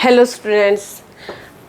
Hello students,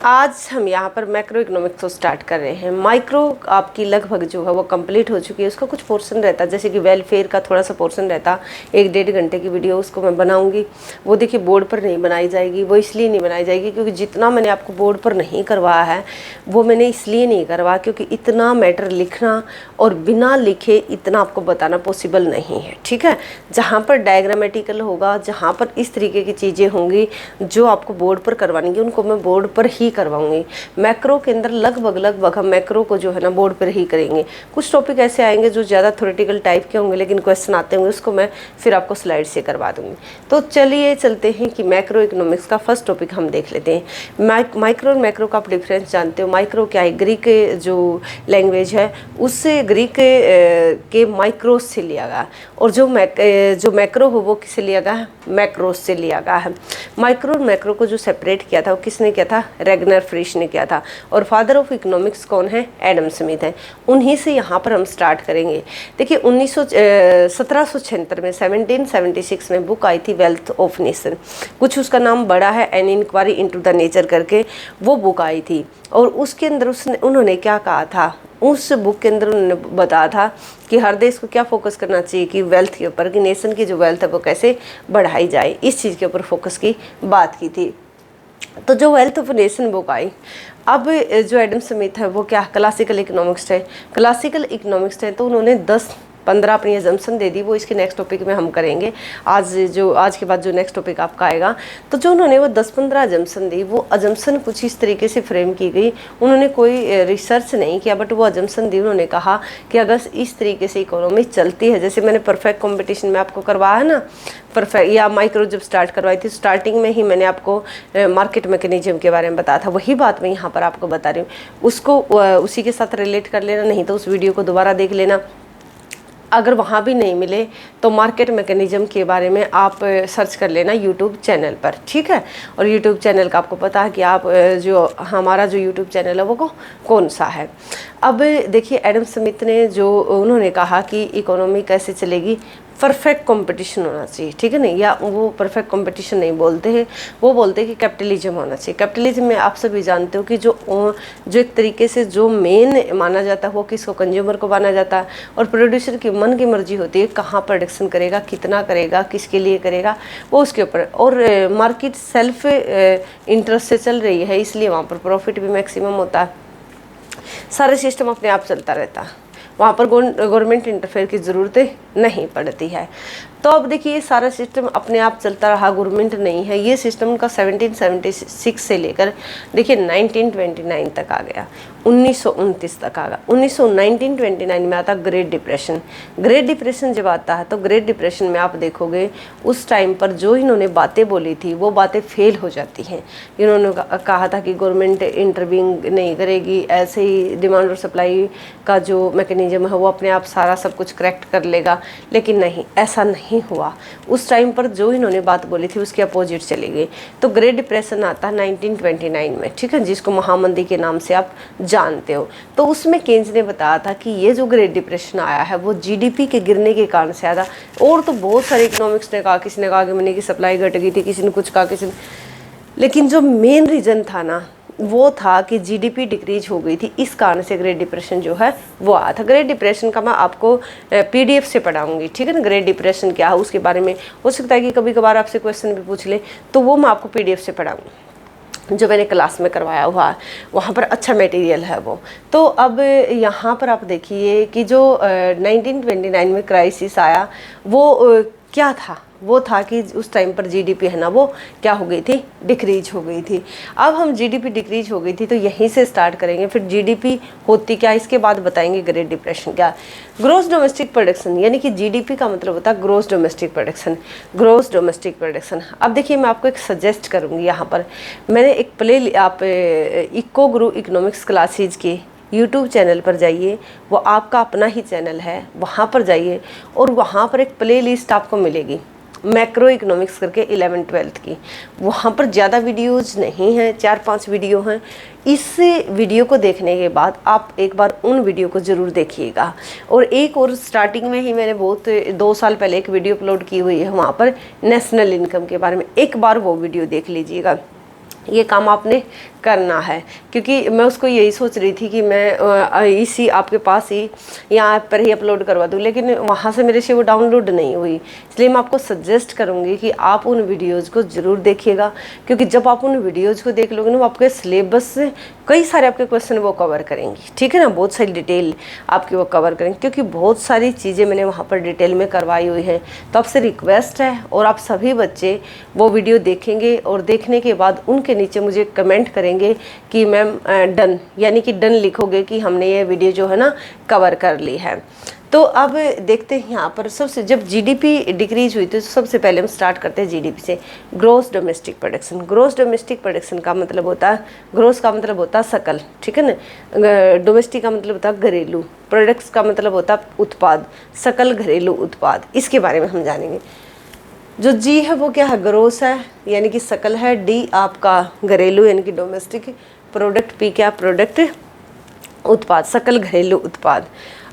आज हम यहाँ पर मैक्रो इकोनॉमिक्स को स्टार्ट कर रहे हैं। माइक्रो आपकी लगभग जो है वो कंप्लीट हो चुकी है। उसका कुछ पोर्शन रहता है, जैसे कि वेलफेयर का थोड़ा सा पोर्शन रहता, 1-1.5 घंटे की वीडियो उसको मैं बनाऊंगी। वो देखिए बोर्ड पर नहीं बनाई जाएगी। वो इसलिए नहीं बनाई जाएगी क्योंकि जितना मैंने आपको बोर्ड पर नहीं करवाया है वो मैंने इसलिए नहीं करवाया क्योंकि इतना मैटर लिखना और बिना लिखे इतना आपको बताना पॉसिबल नहीं है। ठीक है, जहाँ पर डायग्रामेटिकल होगा, जहाँ पर इस तरीके की चीज़ें होंगी जो आपको बोर्ड पर करवानी है, उनको मैं बोर्ड पर ही करवाऊंगी। मैक्रो के अंदर लगभग हम मैक्रो को जो है ना बोर्ड पर ही करेंगे। कुछ टॉपिक ऐसे आएंगे जो ज़्यादा थ्योरेटिकल टाइप के होंगे लेकिन क्वेश्चन आते होंगे, उसको मैं फिर आपको स्लाइड से करवा दूंगी। तो चलिए चलते हैं कि मैक्रो इकोनॉमिक्स का फर्स्ट टॉपिक हम देख लेते हैं। माइक्रो और मैक्रो का आप डिफरेंस जानते हो। माइक्रो क्या है? ग्रीक जो लैंग्वेज है उससे ग्रीक के माइक्रोस से लिया गया, और जो मैक्रो हो वो किससे लिया गया है? मैक्रोस से लिया गया है। माइक्रो और मैक्रो को जो सेपरेट किया था वो किसने किया था? रैगनर फ्रिश ने किया था। और फादर ऑफ इकोनॉमिक्स कौन है? एडम स्मिथ है। उन्हीं से यहाँ पर हम स्टार्ट करेंगे। देखिए 1776 में 1776 में बुक आई थी वेल्थ ऑफ नेशन। कुछ उसका नाम बड़ा है, an inquiry into the nature करके वो बुक आई थी। और उसके अंदर उन्होंने क्या कहा था? उस बुक के अंदर उन्होंने बताया था कि हर देश को क्या फोकस करना चाहिए कि वेल्थ के ऊपर, कि नेशन की जो वेल्थ है वो कैसे बढ़ाई जाए, इस चीज़ के ऊपर फोकस की बात की थी। तो जो वेल्थ ऑफ नेशन बुक आई, अब जो एडम स्मिथ है वो क्या क्लासिकल इकोनॉमिक्स है। क्लासिकल इकोनॉमिक्स है तो उन्होंने 10-15 अपनी एजम्पशन दे दी। वो इसके नेक्स्ट टॉपिक में हम करेंगे। आज के बाद जो नेक्स्ट टॉपिक आपका आएगा, तो जो उन्होंने वो 10-15 एजम्पशन दी, वो एजम्पशन कुछ इस तरीके से फ्रेम की गई। उन्होंने कोई रिसर्च नहीं किया, बट वो एजम्पशन दी। उन्होंने कहा कि अगर इस तरीके से इकोनॉमी चलती है, जैसे मैंने परफेक्ट कॉम्पिटिशन में आपको करवाया है ना, परफेक्ट या माइक्रो जब स्टार्ट करवाई थी, स्टार्टिंग में ही मैंने आपको मार्केट मैकेनिज्म के बारे में बताया था। वही बात मैं यहाँ पर आपको बता रही हूँ, उसको उसी के साथ रिलेट कर लेना, नहीं तो उस वीडियो को दोबारा देख लेना। अगर वहाँ भी नहीं मिले तो मार्केट मैकेनिज्म के बारे में आप सर्च कर लेना यूट्यूब चैनल पर। ठीक है, और यूट्यूब चैनल का आपको पता है कि आप जो हमारा जो यूट्यूब चैनल है वो कौन सा है। अब देखिए एडम स्मिथ ने जो उन्होंने कहा कि इकोनॉमी कैसे चलेगी, परफेक्ट कंपटीशन होना चाहिए। ठीक है ना, या वो परफेक्ट कंपटीशन नहीं बोलते हैं, वो बोलते हैं कि कैपिटलिज्म होना चाहिए। कैपिटलिज्म में आप सभी जानते हो कि जो एक तरीके से जो मेन माना जाता है वो किसको? कंज्यूमर को माना जाता है। और प्रोड्यूसर की मन की मर्जी होती है कहाँ प्रोडक्शन करेगा, कितना करेगा, किसके लिए करेगा, वो उसके ऊपर। और मार्केट सेल्फ इंटरेस्ट से चल रही है, इसलिए वहाँ पर प्रॉफिट भी मैक्सिमम होता है। सारे सिस्टम अपने आप चलता रहता है, वहाँ पर गवर्नमेंट इंटरफेयर की ज़रूरत नहीं पड़ती है। तो अब देखिए सारा सिस्टम अपने आप चलता रहा, गवर्नमेंट नहीं है। ये सिस्टम उनका 1776 से लेकर देखिए 1929 तक आ गया, 1929 तक आ गया। 1929 में आता ग्रेट डिप्रेशन। ग्रेट डिप्रेशन जब आता है तो ग्रेट डिप्रेशन में आप देखोगे उस टाइम पर जो इन्होंने बातें बोली थी वो बातें फेल हो जाती हैं। इन्होंने कहा था कि गवर्नमेंट इंटरवीन नहीं करेगी, ऐसे ही डिमांड और सप्लाई का जो मैकेनिज्म है वो अपने आप सारा सब कुछ करेक्ट कर लेगा, लेकिन नहीं, ऐसा नहीं हुआ। उस टाइम पर जो इन्होंने बात बोली थी उसके अपोजिट चली गई। तो ग्रेट डिप्रेशन आता है 1929 में। ठीक है, जिसको महामंदी के नाम से आप जानते हो। तो उसमें केन्स ने बताया था कि ये जो ग्रेट डिप्रेशन आया है वो जीडीपी के गिरने के कारण से आया था। और तो बहुत सारे इकोनॉमिक्स ने कहा, किसी ने कहा कि मनी की सप्लाई घट गई थी, किसी ने कुछ कहा, किसी ने, लेकिन जो मेन रीज़न था ना वो था कि जीडीपी डिक्रीज हो गई थी। इस कारण से ग्रेट डिप्रेशन जो है वो आया था। ग्रेट डिप्रेशन का मैं आपको पीडीएफ से पढ़ाऊंगी। ठीक है ना, ग्रेट डिप्रेशन क्या है उसके बारे में हो सकता है कि कभी कभार आपसे क्वेश्चन भी पूछ ले, तो वो मैं आपको पीडीएफ से पढ़ाऊंगी जो मैंने क्लास में करवाया हुआ है, वहाँ पर अच्छा मटेरियल है वो। तो अब यहाँ पर आप देखिए कि जो 1929 में क्राइसिस आया वो क्या था? वो था कि उस टाइम पर जीडीपी है ना वो क्या हो गई थी? डिक्रीज हो गई थी। अब हम जीडीपी डिक्रीज हो गई थी तो यहीं से स्टार्ट करेंगे, फिर जीडीपी होती क्या इसके बाद बताएंगे ग्रेट डिप्रेशन क्या। ग्रोस डोमेस्टिक प्रोडक्शन, यानी कि जीडीपी का मतलब होता है gross domestic production. Gross domestic production, अब देखिए मैं आपको एक सजेस्ट करूँगी। यहाँ पर मैंने एक आप इको गुरु इकोनॉमिक्स क्लासेज के यूट्यूब चैनल पर जाइए, वो आपका अपना ही चैनल है, वहाँ पर जाइए और वहाँ पर एक प्लेलिस्ट आपको मिलेगी मैक्रो इकोनॉमिक्स करके 11th-12th की। वहाँ पर ज़्यादा वीडियोज़ नहीं हैं, 4-5 वीडियो हैं। इस वीडियो को देखने के बाद आप एक बार उन वीडियो को ज़रूर देखिएगा। और एक और स्टार्टिंग में ही मैंने 2 साल पहले एक वीडियो अपलोड की हुई है वहाँ पर नेशनल इनकम के बारे में, एक बार वो वीडियो देख लीजिएगा। ये काम आपने करना है। क्योंकि मैं उसको यही सोच रही थी कि मैं इसी आपके पास ही यहाँ ऐप पर ही अपलोड करवा दूँ, लेकिन वहाँ से मेरे से वो डाउनलोड नहीं हुई। इसलिए मैं आपको सजेस्ट करूँगी कि आप उन वीडियोज़ को ज़रूर देखिएगा, क्योंकि जब आप उन वीडियोज़ को देख लोगे ना, वो आपके सिलेबस से कई सारे आपके क्वेश्चन वो कवर करेंगी, ठीक है ना। बहुत सारी डिटेल आपकी वो कवर करेंगे, क्योंकि बहुत सारी चीज़ें मैंने वहाँ पर डिटेल में करवाई हुई हैं। तो आपसे रिक्वेस्ट है, और आप सभी बच्चे वो वीडियो देखेंगे और देखने के बाद उनके नीचे मुझे कमेंट करेंगे कि मैम डन, यानी कि डन लिखोगे कि हमने ये वीडियो जो है ना कवर कर ली है। तो अब देखते हैं यहाँ पर सबसे, जब जीडीपी डिक्रीज हुई तो सबसे पहले हम स्टार्ट करते हैं जीडीपी से। Gross domestic production. Gross domestic production का मतलब होता है, ग्रोस का मतलब होता है सकल, ठीक है ना। डोमेस्टिक का मतलब होता है घरेलू, प्रोडक्ट्स का मतलब होता है उत्पाद, सकल घरेलू उत्पाद। इसके बारे में हम जानेंगे। जो जी है वो क्या है, ग्रोस है यानी कि सकल है, डी आपका घरेलू यानी कि डोमेस्टिक, प्रोडक्ट पी क्या, प्रोडक्ट उत्पाद, सकल घरेलू उत्पाद।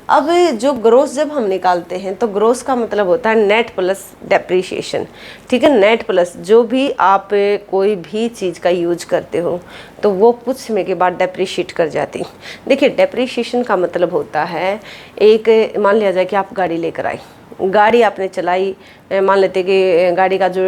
अब जो ग्रोस जब हम निकालते हैं तो ग्रोस का मतलब होता है नेट प्लस डेप्रीशिएशन, ठीक है। नेट प्लस जो भी आप कोई भी चीज़ का यूज करते हो तो वो कुछ समय के बाद डेप्रीशिएट कर जाती। देखिए डेप्रीशिएशन का मतलब होता है, एक मान लिया जाए कि आप गाड़ी लेकर आए, गाड़ी आपने चलाई, मान लेते कि गाड़ी का जो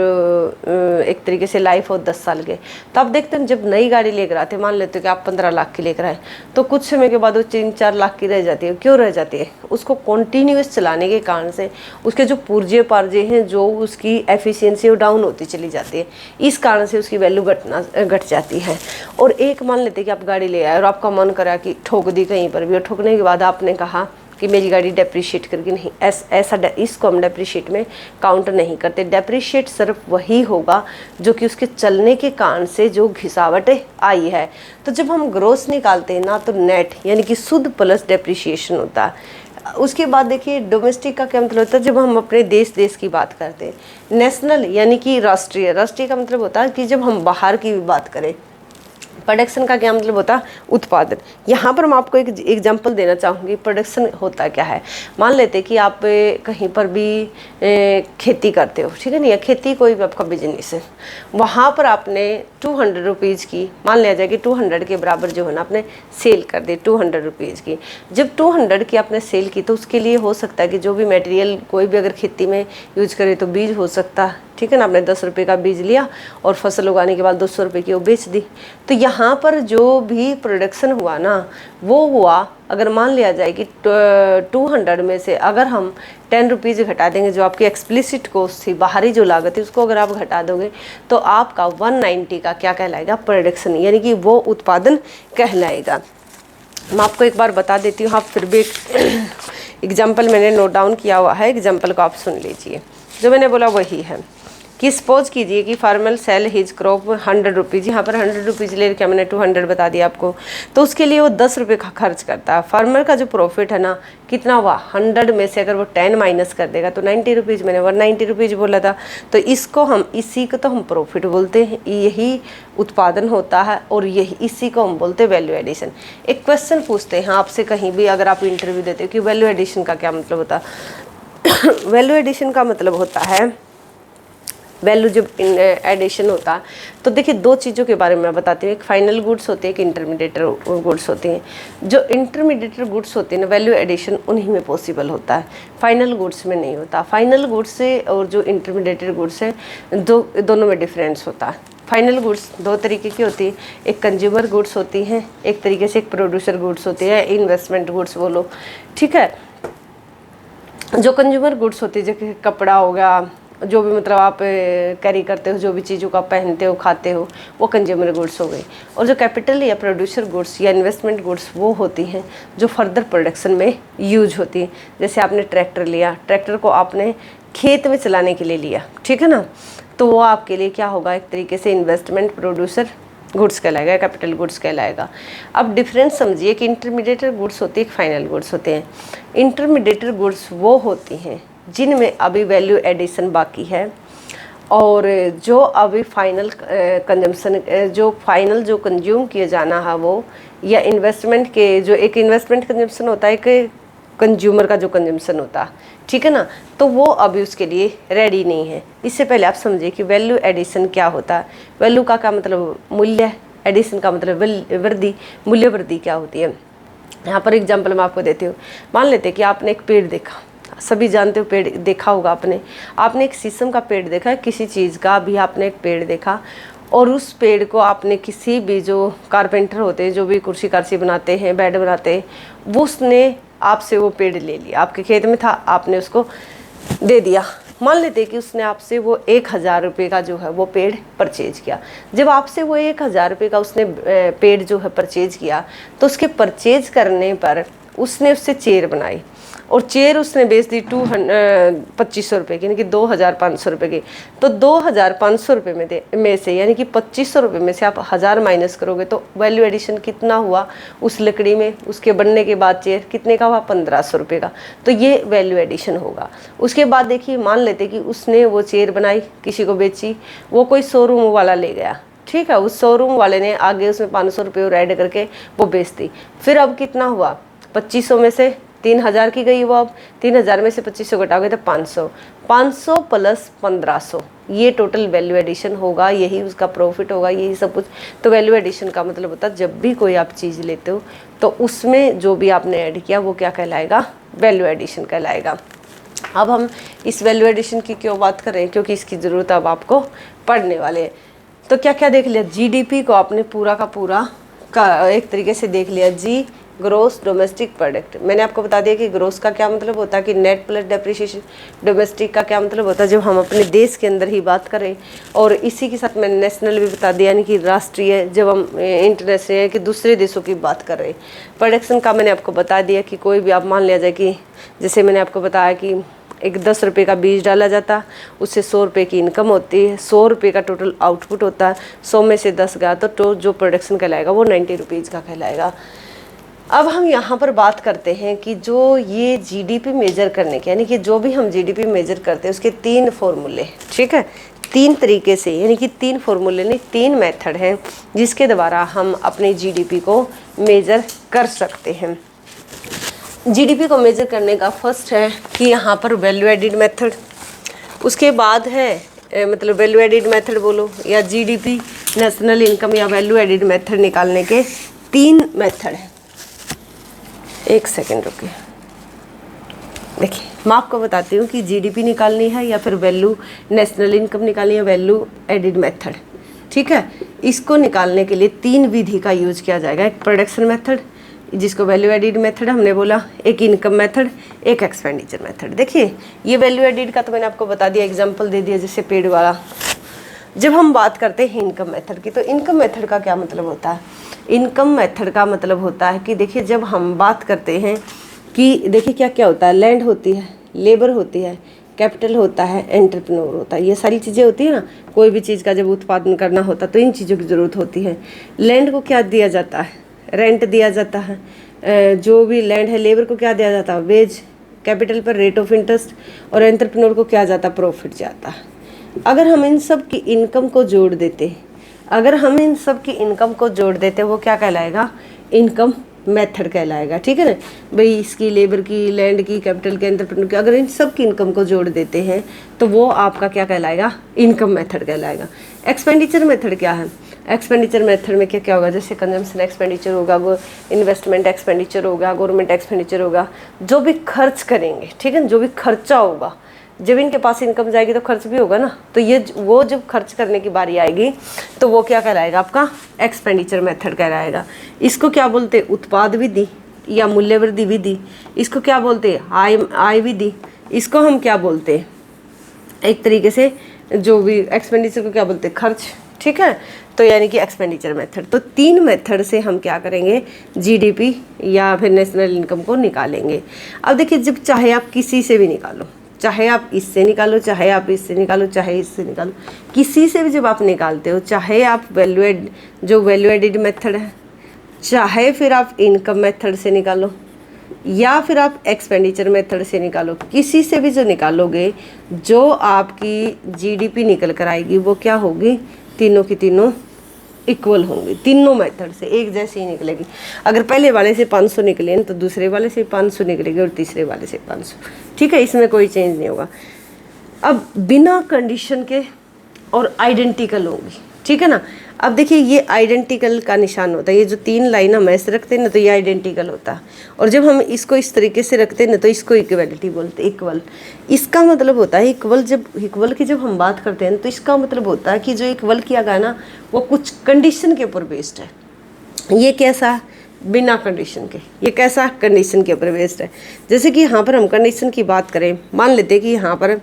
एक तरीके से लाइफ हो 10 साल के, तो आप देखते हैं जब नई गाड़ी लेकर आते मान लेते कि आप 15 लाख की लेकर आए, तो कुछ समय के बाद वो 3-4 लाख की रह जाती है। क्यों रह जाती है? उसको कॉन्टीन्यूस चलाने के कारण से उसके जो पुर्जे पार्जे हैं, जो उसकी एफिशिएंसी वो डाउन होती चली जाती है, इस कारण से उसकी वैल्यू घट जाती है। और एक मान लेते कि आप गाड़ी ले आए और आपका मन करा कि ठोक दी कहीं पर भी, और ठोकने के बाद आपने कहा कि मेरी गाड़ी डेप्रीशिएट करके नहीं, ऐसा इसको हम डेप्रीशिएट में काउंट नहीं करते। डेप्रीशिएट सिर्फ वही होगा जो कि उसके चलने के कारण से जो घिसावट आई है। तो जब हम ग्रोस निकालते हैं ना, तो नेट यानी कि शुद्ध प्लस डेप्रीशिएशन होता है। उसके बाद देखिए डोमेस्टिक का क्या मतलब होता है, जब हम अपने देश की बात करते हैं। नेशनल यानी कि राष्ट्रीय, राष्ट्रीय का मतलब होता है कि जब हम बाहर की भी बात करें। प्रोडक्शन का क्या मतलब होता है, उत्पादन। यहाँ पर मैं आपको एक एग्जांपल देना चाहूँगी, प्रोडक्शन होता क्या है। मान लेते कि आप कहीं पर भी खेती करते हो, ठीक है ना, या खेती कोई भी आपका बिजनेस है, वहाँ पर आपने 200 रुपीज़ की, मान लिया जाए कि 200 के बराबर जो है ना आपने सेल कर दी 200 रुपीज़ की। जब 200 की आपने सेल की तो उसके लिए हो सकता है कि जो भी मटेरियल कोई भी अगर खेती में यूज करे तो बीज हो सकता है, ठीक है ना। आपने 10 रुपये का बीज लिया और फसल उगाने के बाद 200 रुपये की वो बेच दी। तो यहाँ पर जो भी प्रोडक्शन हुआ ना, वो हुआ, अगर मान लिया जाए कि 200 में से अगर हम 10 रुपीज़ घटा देंगे, जो आपकी एक्सप्लिसिट कॉस्ट थी, बाहरी जो लागत है, उसको अगर आप घटा दोगे तो आपका 190 का क्या कहलाएगा, प्रोडक्शन, यानी कि वो उत्पादन कहलाएगा। मैं आपको एक बार बता देती हूँ, आप फिर भी एग्जाम्पल मैंने नोट डाउन किया हुआ है, एग्जाम्पल को आप सुन लीजिए। जो मैंने बोला वही है कि सपोज कीजिए कि farmer sell his crop 100 rupees, यहाँ पर 100 रुपीज़ ले रखे, मैंने 200 बता दिया आपको, तो उसके लिए वो 10 रुपये का खर्च करता है। फार्मर का जो प्रॉफिट है ना, कितना हुआ, 100 में से अगर वो 10 माइनस कर देगा तो 90 रुपीज़, मैंने 190 रुपीज़ बोला था। तो इसको हम, इसी को तो हम प्रॉफिट बोलते हैं, यही उत्पादन होता है, और यही इसी को हम बोलते हैं वैल्यू एडिशन। एक क्वेश्चन पूछते हैं आपसे कहीं भी, अगर आप इंटरव्यू देते हो कि वैल्यू एडिशन का क्या मतलब होता है। वैल्यू एडिशन का मतलब होता है, वैल्यू जब एडिशन होता है तो देखिए दो चीज़ों के बारे में मैं बताती हूँ, एक फाइनल गुड्स होते हैं, एक इंटरमीडिएट गुड्स होते हैं। जो इंटरमीडिएट गुड्स होते हैं ना, वैल्यू एडिशन उन्हीं में पॉसिबल होता है, फाइनल गुड्स में नहीं होता। फाइनल गुड्स से और जो इंटरमीडिएट गुड्स है, दोनों में डिफरेंस होता है। फाइनल गुड्स दो तरीके की होती है, एक कंज्यूमर गुड्स होती हैं, एक तरीके से एक प्रोड्यूसर गुड्स होती है, इन्वेस्टमेंट गुड्स बोलो, ठीक है। जो कंज्यूमर गुड्स होती है, जैसे कपड़ा हो गया, जो भी मतलब आप कैरी करते हो, जो भी चीज़ों को आप पहनते हो, खाते हो, वो कंज्यूमर गुड्स हो गई। और जो कैपिटल या प्रोड्यूसर गुड्स या इन्वेस्टमेंट गुड्स वो होती हैं जो फर्दर प्रोडक्शन में यूज होती हैं। जैसे आपने ट्रैक्टर लिया, ट्रैक्टर को आपने खेत में चलाने के लिए लिया, ठीक है ना, तो वो आपके लिए क्या होगा, एक तरीके से इन्वेस्टमेंट प्रोड्यूसर गुड्स कहलाएगा, कैपिटल गुड्स कहलाएगा। अब डिफरेंस समझिए कि इंटरमीडिएट गुड्स होती है, फाइनल गुड्स होते हैं। इंटरमीडिएट गुड्स वो होती हैं जिनमें अभी वैल्यू एडिशन बाकी है, और जो अभी फाइनल कंजम्पशन, जो फाइनल जो कंज्यूम किया जाना है वो, या इन्वेस्टमेंट के, जो एक इन्वेस्टमेंट कंजम्पशन होता है, एक कंज्यूमर का जो कंजम्पशन होता, ठीक है ना, तो वो अभी उसके लिए रेडी नहीं है। इससे पहले आप समझिए कि वैल्यू एडिशन क्या होता है। वैल्यू का क्या मतलब मूल्य, एडिशन का मतलब वृद्धि, मूल्य वृद्धि क्या होती है। यहाँ पर एग्जाम्पल मैं आपको देती हूँ। मान लेते हैं कि आपने एक पेड़ देखा, सभी जानते हो पेड़ देखा होगा आपने एक शीशम का पेड़ देखा है, किसी चीज़ का भी आपने एक पेड़ देखा, और उस पेड़ को आपने किसी भी जो कारपेंटर होते हैं, जो भी कुर्सी कार्सी बनाते हैं, बेड बनाते हैं, वो उसने आपसे वो पेड़ ले लिया, आपके खेत में था, आपने उसको दे दिया। मान लेते हैं कि उसने आपसे वो 1000 रुपये का जो है वो पेड़ परचेज किया। जब आपसे वो 1000 रुपये का उसने पेड़ जो है परचेज किया, तो उसके परचेज करने पर उसने उससे चेयर बनाई, और चेयर उसने बेच दी 2500 रुपये की, यानी कि 2500 रुपये की। तो 2500 रुपये में से यानी कि 2500 रुपये में से आप 1000 माइनस करोगे तो वैल्यू एडिशन कितना हुआ उस लकड़ी में, उसके बनने के बाद चेयर कितने का हुआ, 1500 रुपये का। तो ये वैल्यू एडिशन होगा। उसके बाद देखिए, मान लेते कि उसने वो चेयर बनाई, किसी को बेची, वो कोई शोरूम वाला ले गया, ठीक है, उस शोरूम वाले ने आगे उसमें 500 रुपये और ऐड करके वो बेच दी। फिर अब कितना हुआ, 2500 में से 3000 की गई वो, अब 3000 में से 2500 घटाओगे तो 500, 500 प्लस 1500, ये टोटल वैल्यू एडिशन होगा, यही उसका प्रॉफिट होगा, यही सब कुछ। तो वैल्यू एडिशन का मतलब होता है जब भी कोई आप चीज़ लेते हो तो उसमें जो भी आपने ऐड किया वो क्या कहलाएगा, वैल्यू एडिशन कहलाएगा। अब हम इस वैल्यू एडिशन की क्यों बात कर रहे हैं, क्योंकि इसकी ज़रूरत अब आपको पढ़ने वाले हैं। तो क्या क्या देख लिया, जीडीपी को आपने पूरा का पूरा का एक तरीके से देख लिया। जी ग्रोस डोमेस्टिक प्रोडक्ट, मैंने आपको बता दिया कि ग्रोस का क्या मतलब होता है कि नेट प्लस डेप्रिसिएशन, डोमेस्टिक का क्या मतलब होता है जब हम अपने देश के अंदर ही बात करें, और इसी के साथ मैंने नेशनल भी बता दिया, यानी कि राष्ट्रीय, जब हम इंटरनेशनल है कि दूसरे देशों की बात कर रहे हैं। प्रोडक्शन का मैंने आपको बता दिया कि कोई भी आप मान लिया जाए कि जैसे मैंने आपको बताया कि एक 10 रुपये का बीज डाला जाता, उससे 100 रुपये की इनकम होती है, 100 रुपये का टोटल आउटपुट होता है, 100 में से 10 गया तो जो प्रोडक्शन कहलाएगा वो 90 रुपीज़ का कहलाएगा। अब हम यहाँ पर बात करते हैं कि जो ये जीडीपी मेजर करने के, यानी कि जो भी हम जीडीपी मेजर करते हैं उसके 3 फॉर्मूले, ठीक है, 3 तरीके से, यानी कि 3 फॉर्मूले नहीं 3 मेथड हैं जिसके द्वारा हम अपने जीडीपी को मेजर कर सकते हैं। जीडीपी को मेजर करने का फर्स्ट है कि यहाँ पर वैल्यू एडिड मेथड, उसके बाद है मतलब वैल्यू एडिड मेथड बोलो या जीडीपी, नेशनल इनकम या वैल्यू एडिड मेथड निकालने के 3 मेथड हैं। एक सेकेंड रुकिए, देखिए मैं आपको बताती हूँ कि जीडीपी निकालनी है या फिर वैल्यू नेशनल इनकम निकालनी है, वैल्यू एडिड मेथड, ठीक है। इसको निकालने के लिए 3 विधि का यूज किया जाएगा। एक प्रोडक्शन मेथड जिसको वैल्यू एडिड मेथड हमने बोला, एक इनकम मेथड, एक एक्सपेंडिचर मेथड। देखिए ये वैल्यू एडिड का तो मैंने आपको बता दिया, एग्जाम्पल दे दिया जैसे पेड़ वाला। जब हम बात करते हैं इनकम मेथड की, तो इनकम मेथड का क्या मतलब होता है, इनकम मेथड का मतलब होता है कि देखिए जब हम बात करते हैं कि देखिए क्या क्या होता है, लैंड होती है, लेबर होती है, कैपिटल होता है, एंटरप्रेन्योर होता है, ये सारी चीज़ें होती है ना। कोई भी चीज़ का जब उत्पादन करना होता है तो इन चीज़ों की ज़रूरत होती है। लैंड को क्या दिया जाता है, रेंट दिया जाता है, जो भी लैंड है। लेबर को क्या दिया जाता है, वेज, कैपिटल पर रेट ऑफ इंटरेस्ट, और एंटरप्रेन्योर को क्या जाता है, प्रॉफिट जाता है। अगर हम इन सब की इनकम को जोड़ देते, अगर हम इन सब की इनकम को जोड़ देते वो क्या कहलाएगा, इनकम मेथड कहलाएगा, ठीक है ना भाई। इसकी लेबर की, लैंड की, कैपिटल के, एंटरप्रेन्योर की, अगर इन सब की इनकम को जोड़ देते हैं तो वो आपका क्या कहलाएगा, इनकम मेथड कहलाएगा। एक्सपेंडिचर मेथड क्या है, एक्सपेंडिचर मेथड में क्या क्या होगा, जैसे कंजम्पशन एक्सपेंडिचर होगा, वो इन्वेस्टमेंट एक्सपेंडिचर होगा, गवर्नमेंट एक्सपेंडिचर होगा, जो भी खर्च करेंगे, ठीक है, जो भी खर्चा होगा। जब इनके पास इनकम जाएगी तो खर्च भी होगा ना, तो ये वो जब खर्च करने की बारी आएगी तो वो क्या कहलाएगा, आपका एक्सपेंडिचर मेथड कहलाएगा। इसको क्या बोलते हैं, उत्पाद विधि या मूल्यवृद्धि विधि। इसको क्या बोलते हैं, आय विधि। इसको हम क्या बोलते हैं, एक तरीके से जो भी एक्सपेंडिचर को क्या बोलते हैं, खर्च, ठीक है। तो यानी कि एक्सपेंडिचर मेथड। तो 3 मेथड से हम क्या करेंगे, जीडीपी या फिर नेशनल इनकम को निकालेंगे। अब देखिए जब चाहे आप किसी से भी निकालो, चाहे आप इससे निकालो, चाहे आप इससे निकालो, चाहे इससे निकालो, किसी से भी जब आप निकालते हो, चाहे आप वैल्यू एडिड मेथड है, चाहे फिर आप इनकम मेथड से निकालो या फिर आप एक्सपेंडिचर मेथड से निकालो, किसी से भी जो निकालोगे, जो आपकी जीडीपी निकल कर आएगी वो क्या होगी, तीनों की तीनों इक्वल होंगे, तीनों मेथड से एक जैसी ही निकलेगी। अगर पहले वाले से 500 निकले तो दूसरे वाले से 500 निकलेगी और तीसरे वाले से 500। ठीक है, इसमें कोई चेंज नहीं होगा। अब बिना कंडीशन के और आइडेंटिकल होंगी, ठीक है ना। अब देखिए ये आइडेंटिकल का निशान होता है, ये जो 3 लाइन हम ऐसे रखते हैं ना तो ये आइडेंटिकल होता है, और जब हम इसको इस तरीके से रखते हैं ना तो इसको इक्वलिटी बोलते हैं, इक्वल। इसका मतलब होता है इक्वल, जब इक्वल की जब हम बात करते हैं तो इसका मतलब होता है कि जो इक्वल किया गया ना वो कुछ कंडीशन के ऊपर बेस्ड है। ये कैसा, बिना कंडीशन के। ये कैसा, कंडीशन के ऊपर बेस्ड है। जैसे कि यहाँ पर हम कंडीशन की बात करें, मान लेते हैं कि यहाँ पर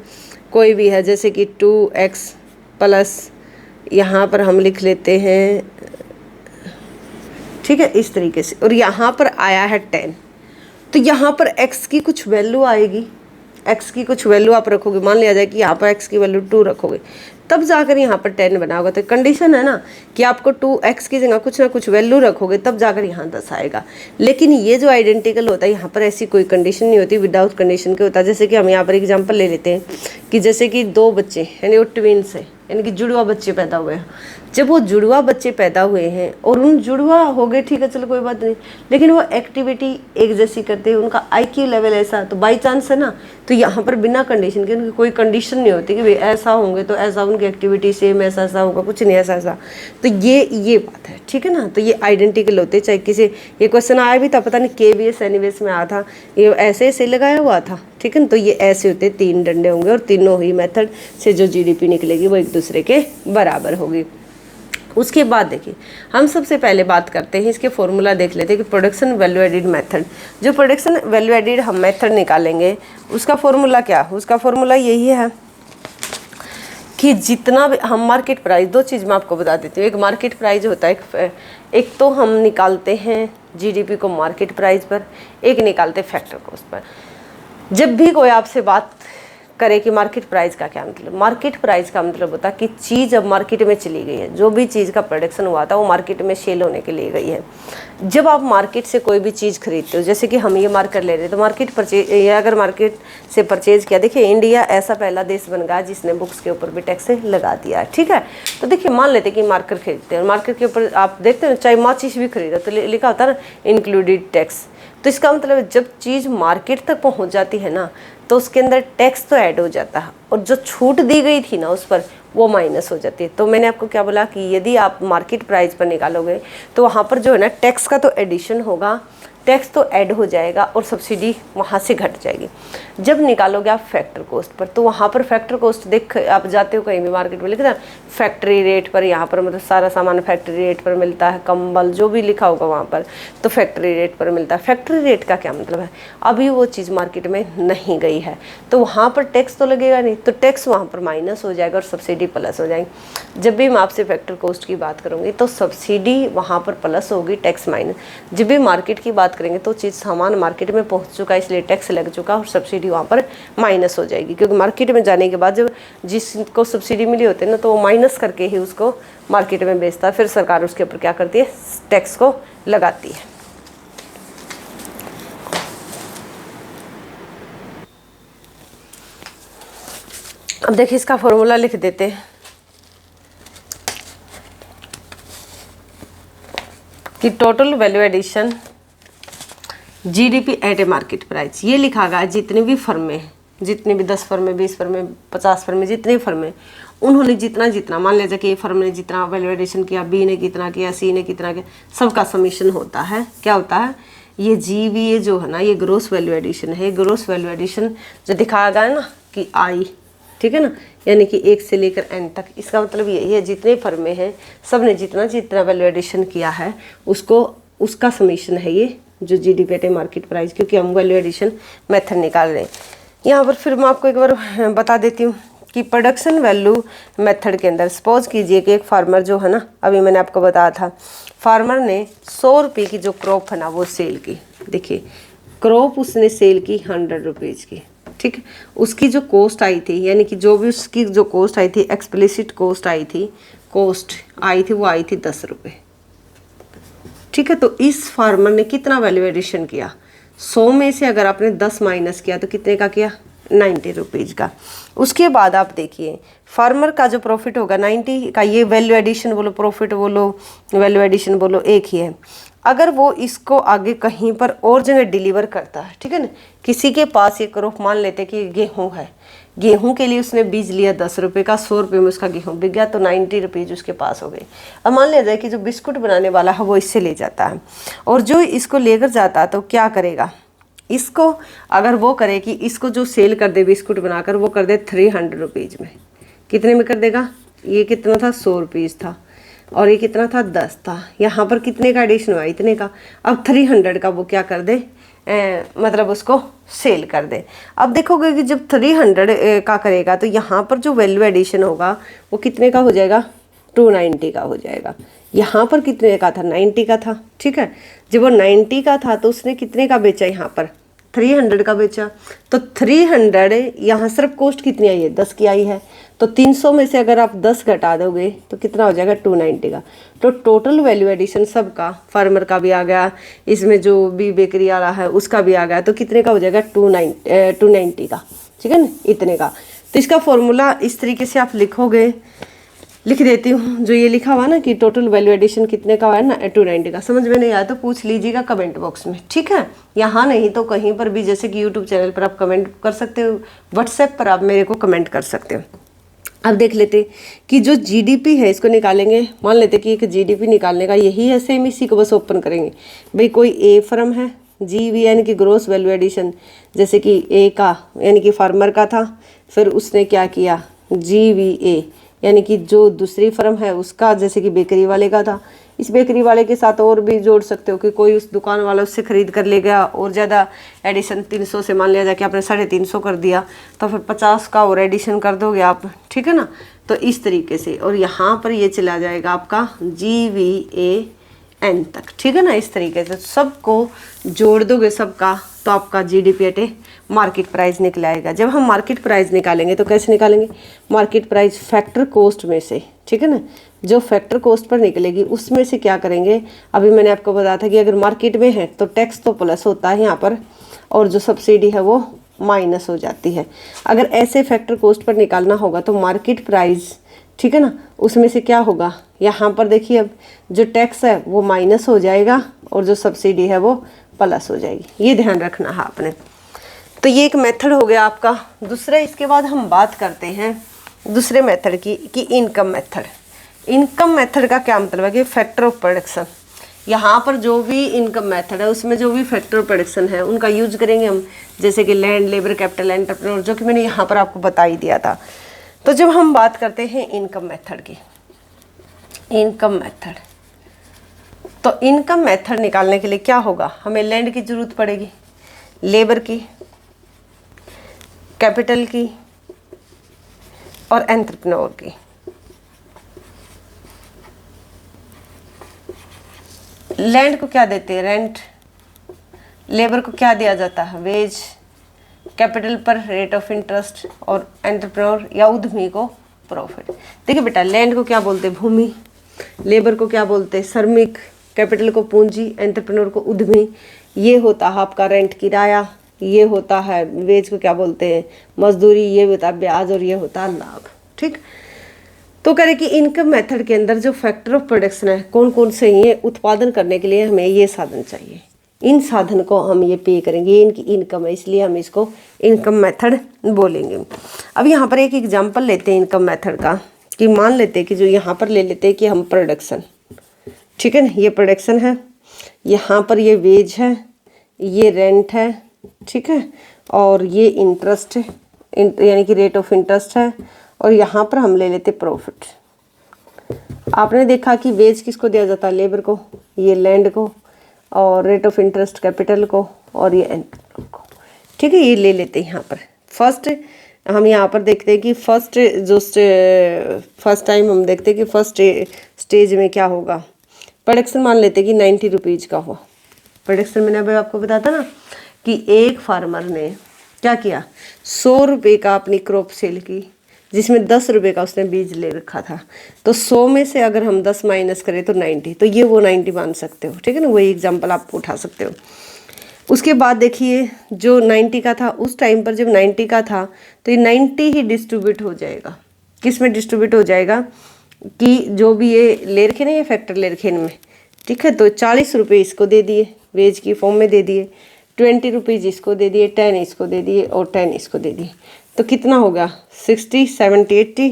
कोई भी है, जैसे कि 2x प्लस यहाँ पर हम लिख लेते हैं, ठीक है, इस तरीके से, और यहाँ पर आया है 10, तो यहाँ पर x की कुछ वैल्यू आएगी, x की कुछ वैल्यू आप रखोगे। मान लिया जाए कि यहाँ पर x की वैल्यू 2 रखोगे, तब जाकर यहाँ पर 10 बना होगा। तो कंडीशन है ना कि आपको 2x की जगह कुछ ना कुछ वैल्यू रखोगे तब जाकर यहाँ 10 आएगा। लेकिन ये जो आइडेंटिकल होता है यहाँ पर ऐसी कोई कंडीशन नहीं होती, विदाउट कंडीशन के होता है। जैसे कि हम यहाँ पर एग्जांपल ले लेते हैं कि जैसे कि 2 बच्चे यानी वो ट्विन्स है, यानी कि जुड़वा बच्चे पैदा हुए हैं। जब वो जुड़वा बच्चे पैदा हुए हैं और उन जुड़वा हो गए, ठीक है चलो कोई बात नहीं, लेकिन वो एक्टिविटी एक जैसी करते हैं, उनका IQ लेवल ऐसा, तो बाई चांस है ना, तो यहाँ पर बिना कंडीशन के, उनकी कोई कंडीशन नहीं होती कि भाई ऐसा होंगे तो ऐसा, उनकी एक्टिविटी सेम ऐसा ऐसा होगा, कुछ नहीं ऐसा ऐसा। तो ये बात है, ठीक है ना। तो ये आइडेंटिकल होते, चाहे किसी, ये क्वेश्चन आया भी था, पता नहीं KVS एनीवेस में आया था, ये ऐसे ऐसे लगाया हुआ था, ठीक है ना। तो ये ऐसे होते, 3 डंडे होंगे और तीनों ही मेथड से जो GDP निकलेगी वो एक दूसरे के बराबर होगी। उसके बाद देखिए हम सबसे पहले बात करते हैं, इसके फॉर्मूला देख लेते हैं कि प्रोडक्शन वैल्यू एडिड मेथड, जो प्रोडक्शन वैल्यू एडिड हम मेथड निकालेंगे उसका फॉर्मूला क्या, उसका फॉर्मूला यही है कि जितना भी हम मार्केट प्राइस, 2 चीज़ मैं आपको बता देती हूँ। एक मार्केट प्राइस होता है, एक तो हम निकालते हैं GDP को मार्केट प्राइस पर, एक निकालते हैं फैक्टर कॉस्ट पर। जब भी कोई आपसे बात करे कि मार्केट प्राइस का क्या मतलब, मार्केट प्राइस का मतलब होता है कि चीज़ अब मार्केट में चली गई है, जो भी चीज़ का प्रोडक्शन हुआ था वो मार्केट में सेल होने के लिए गई है। जब आप मार्केट से कोई भी चीज़ खरीदते हो, जैसे कि हम ये मार्कर ले रहे हैं, तो मार्केट परचेज, या अगर मार्केट से परचेज किया, देखिए इंडिया ऐसा पहला देश बन गया जिसने बुक्स के ऊपर भी टैक्स लगा दिया है, ठीक है। तो देखिए मान लेते हैं कि मार्कर खरीदते हैं, मार्कर के ऊपर आप देखते हैं चाहे माचिस भी खरीदा तो लिखा होता है ना इंक्लूडेड टैक्स। तो इसका मतलब जब चीज़ मार्केट तक पहुंच जाती है ना तो उसके अंदर टैक्स तो ऐड हो जाता है, और जो छूट दी गई थी ना उस पर वो माइनस हो जाती है। तो मैंने आपको क्या बोला कि यदि आप मार्केट प्राइस पर निकालोगे तो वहाँ पर जो है ना टैक्स का तो एडिशन होगा, टैक्स तो ऐड हो जाएगा और सब्सिडी वहाँ से घट जाएगी। जब निकालोगे आप फैक्टर कॉस्ट पर, तो वहाँ पर फैक्टर कॉस्ट देख, आप जाते हो कहीं भी मार्केट में लिखा फैक्ट्री रेट पर, यहाँ पर मतलब सारा सामान फैक्ट्री रेट पर मिलता है, कंबल जो भी लिखा होगा वहाँ पर तो फैक्ट्री रेट पर मिलता है। फैक्ट्री रेट का क्या मतलब है, अभी वो चीज़ मार्केट में नहीं गई है तो वहाँ पर टैक्स तो लगेगा नहीं, तो टैक्स वहाँ पर माइनस हो जाएगा और सब्सिडी प्लस हो जाएगी। जब भी मैं आपसे फैक्टर कॉस्ट की बात करूँगी तो सब्सिडी वहाँ पर प्लस होगी, टैक्स माइनस। जब भी मार्केट की बात करेंगे तो चीज़ सामान मार्केट में पहुंच चुका है इसलिए टैक्स लग चुका और सब्सिडी वहाँ पर माइनस हो जाएगी, क्योंकि मार्केट में जाने के बाद जब जिसको सब्सिडी मिली होती है ना तो वो माइनस करके ही उसको मार्केट में बेचता है, फिर सरकार उसके ऊपर क्या करती है, टैक्स को लगाती है। अब देखिए इसका फॉर्मूला लिख देते हैं कि total value addition GDP at a market price. ये लिखा गया जितनी भी फर्में, जितनी भी 10 फर्में, 20 फर्में, 50 फर्में, जितनी फर्में, उन्होंने जितना मान लीजिए कि ए फर्म ने जितना वैल्यू एडिशन किया, B ने कितना किया, C ने कितना किया, सबका समीशन होता है। क्या होता है, ये GVA जो है ना ये ग्रोस वैल्यू एडिशन है। ग्रोस वैल्यू एडिशन जो दिखाया गया है ना कि I, ठीक है ना, यानी कि 1 से लेकर N तक, इसका मतलब यही है जितने फर्में हैं सब ने जितना जितना वैल्यू एडिशन किया है उसको, उसका समीशन है ये जो GDP at a market price, क्योंकि हम वैल्यू एडिशन मेथड निकाल रहे हैं। यहाँ पर फिर मैं आपको एक बार बता देती हूँ कि प्रोडक्शन वैल्यू मेथड के अंदर सपोज कीजिए कि एक फार्मर जो है ना, अभी मैंने आपको बताया था, फार्मर ने 100 रुपये की जो क्रॉप है ना वो सेल की। देखिए क्रॉप उसने सेल की 100 रुपीज़ की, ठीक है। उसकी जो कॉस्ट आई थी, यानी कि जो भी उसकी जो कॉस्ट आई थी, एक्सप्लिसिट कॉस्ट आई थी, वो आई थी 10 रुपये, ठीक है। तो इस फार्मर ने कितना वैल्यू एडिशन किया, 100 में से अगर आपने 10 माइनस किया तो कितने का किया, 90 रुपीज़ का। उसके बाद आप देखिए फार्मर का जो प्रॉफिट होगा 90 का, ये वैल्यू एडिशन बोलो, प्रॉफिट बोलो, वैल्यू एडिशन बोलो, एक ही है। अगर वो इसको आगे कहीं पर और जगह डिलीवर करता है, ठीक है ना, किसी के पास ये क्रॉप मान लेते कि गेहूँ है, गेहूं के लिए उसने बीज लिया 10 रुपये का, 100 रुपये में उसका गेहूं बिक गया, तो 90 रुपीज़ उसके पास हो गए। अब मान लिया जाए कि जो बिस्कुट बनाने वाला है वो इससे ले जाता है, और जो इसको लेकर जाता है तो क्या करेगा, इसको अगर वो करे कि इसको जो सेल कर दे बिस्कुट बनाकर, वो कर दे 300 रुपीज़ में, कितने में कर देगा, ये कितना था 100 रुपीज़ था, और ये कितना था 10 था, यहाँ पर कितने का एडिशन हुआ, इतने का। अब 300 का वो क्या कर दे, मतलब उसको सेल कर दे। अब देखोगे कि जब 300 का करेगा तो यहाँ पर जो वैल्यू एडिशन होगा वो कितने का हो जाएगा, 290 का हो जाएगा। यहाँ पर कितने का था, 90 का था, ठीक है। जब वो 90 का था तो उसने कितने का बेचा, यहाँ पर 300 का बेचा। तो 300 यहाँ सिर्फ कॉस्ट कितनी आई है, 10 की आई है, तो 300 में से अगर आप 10 घटा दोगे तो कितना हो जाएगा, 290 का। तो टोटल वैल्यू एडिशन सबका, फार्मर का भी आ गया, इसमें जो भी बेकरी वाला है उसका भी आ गया, तो कितने का हो जाएगा, 290 का, ठीक है ना, इतने का। तो इसका फॉर्मूला इस तरीके से आप लिखोगे, लिख देती हूँ, जो ये लिखा हुआ ना कि टोटल वैल्यू एडिशन कितने का है ना, 290 का। समझ में नहीं आया तो पूछ लीजिएगा कमेंट बॉक्स में, ठीक है। यहाँ नहीं तो कहीं पर भी, जैसे कि यूट्यूब चैनल पर आप कमेंट कर सकते हो, व्हाट्सएप पर आप मेरे को कमेंट कर सकते हो। अब देख लेते कि जो जीडीपी है इसको निकालेंगे, मान लेते कि एक जीडीपी निकालने का यही है, सेम इसी को बस ओपन करेंगे। भाई कोई ए फर्म है, जीवी यानी कि ग्रोस वैल्यू एडिशन, जैसे कि ए का यानी कि फार्मर का था, फिर उसने क्या किया, जीवीए यानी कि जो दूसरी फर्म है उसका, जैसे कि बेकरी वाले का था, इस बेकरी वाले के साथ और भी जोड़ सकते हो कि कोई उस दुकान वाला उससे ख़रीद कर ले गया और ज़्यादा एडिशन 300 से मान लिया जाए कि आपने 350 कर दिया, तो फिर 50 का और एडिशन कर दोगे आप, ठीक है ना। तो इस तरीके से, और यहाँ पर ये चला जाएगा आपका GVAN तक, ठीक है ना। इस तरीके से सबको जोड़ दोगे सबका, तो आपका GDP एटे मार्केट प्राइस निकल आएगा। जब हम मार्केट प्राइस निकालेंगे तो कैसे निकालेंगे, मार्केट प्राइस फैक्टर कॉस्ट में से, ठीक है ना। जो फैक्टर कॉस्ट पर निकलेगी उसमें से क्या करेंगे, अभी मैंने आपको बताया था कि अगर मार्केट में है तो टैक्स तो प्लस होता है यहाँ पर, और जो सब्सिडी है वो माइनस हो जाती है। अगर ऐसे फैक्टर कॉस्ट पर निकालना होगा तो मार्केट प्राइस, ठीक है ना, उसमें से क्या होगा, यहाँ पर देखिए अब जो टैक्स है वो माइनस हो जाएगा और जो सब्सिडी है वो प्लस हो जाएगी, ये ध्यान रखना है आपने। तो ये एक मेथड हो गया आपका। दूसरा, इसके बाद हम बात करते हैं दूसरे मेथड की, कि इनकम मेथड। इनकम मेथड का क्या मतलब है कि फैक्टर ऑफ प्रोडक्शन, यहाँ पर जो भी इनकम मेथड है उसमें जो भी फैक्टर ऑफ प्रोडक्शन है उनका यूज करेंगे हम, जैसे कि लैंड, लेबर, कैपिटल, एंटरप्रेन्योर, जो कि मैंने यहाँ पर आपको बता ही दिया था। तो जब हम बात करते हैं इनकम मेथड की, इनकम मेथड, तो इनकम मेथड निकालने के लिए क्या होगा, हमें लैंड की जरूरत पड़ेगी, लेबर की, कैपिटल की और एंटरप्रेन्योर की। लैंड को क्या देते हैं, रेंट, लेबर को क्या दिया जाता है, वेज, कैपिटल पर रेट ऑफ इंटरेस्ट, और एंटरप्रेन्योर या उद्यमी को प्रॉफिट। देखिए बेटा, लैंड को क्या बोलते हैं, भूमि, लेबर को क्या बोलते हैं, श्रमिक, कैपिटल को पूंजी, एंटरप्रेन्योर को उद्यमी, ये होता है आपका रेंट, किराया, ये होता है वेज को क्या बोलते हैं, मजदूरी, ये होता है ब्याज, और ये होता है लाभ, ठीक। तो करें कि इनकम मेथड के अंदर जो फैक्टर ऑफ प्रोडक्शन है, कौन कौन से, ये उत्पादन करने के लिए हमें ये साधन चाहिए, इन साधन को हम ये पे करेंगे, ये इनकी इनकम है, इसलिए हम इसको इनकम मेथड बोलेंगे। अब यहाँ पर एक एग्जांपल लेते हैं इनकम मेथड का, कि मान लेते हैं कि जो यहाँ पर ले लेते हैं कि हम प्रोडक्शन, ठीक है ना, ये प्रोडक्शन है, यहाँ पर ये वेज है, ये रेंट है, ठीक है, और ये इंटरेस्ट है, यानी कि रेट ऑफ इंटरेस्ट है, और यहाँ पर हम ले लेते प्रॉफिट। आपने देखा कि वेज किसको दिया जाता है, लेबर को, ये लैंड को, और रेट ऑफ इंटरेस्ट कैपिटल को, और ये एंटरप्रेन्योर को, ठीक है। ये ले लेते हैं यहाँ पर। फर्स्ट हम यहाँ पर देखते हैं कि फर्स्ट टाइम हम देखते हैं कि फर्स्ट स्टेज में क्या होगा, प्रोडक्शन मान लेते हैं कि 90 रुपीज़ का हुआ प्रोडक्शन। मैंने अभी आपको बताया था ना कि एक फार्मर ने क्या किया, 100 रुपये का अपनी क्रॉप सेल की, जिसमें 10 रुपये का उसने बीज ले रखा था। तो 100 में से अगर हम 10 माइनस करें तो 90, तो ये वो 90 मान सकते हो, ठीक है ना, वही एग्जांपल आप उठा सकते हो। उसके बाद देखिए जो 90 का था, उस टाइम पर जब 90 का था तो ये 90 ही डिस्ट्रीब्यूट हो जाएगा। किस में डिस्ट्रीब्यूट हो जाएगा कि जो भी ये ले रखे ना, ये फैक्टर ले रखे इनमें, ठीक है। तो 40 रुपये इसको दे दिए, वेज की फॉर्म में दे दिए, 20 रुपीज़ इसको दे दिए, 10 इसको दे दिए और 10 इसको दे दिए। तो कितना होगा 60, 70, 80,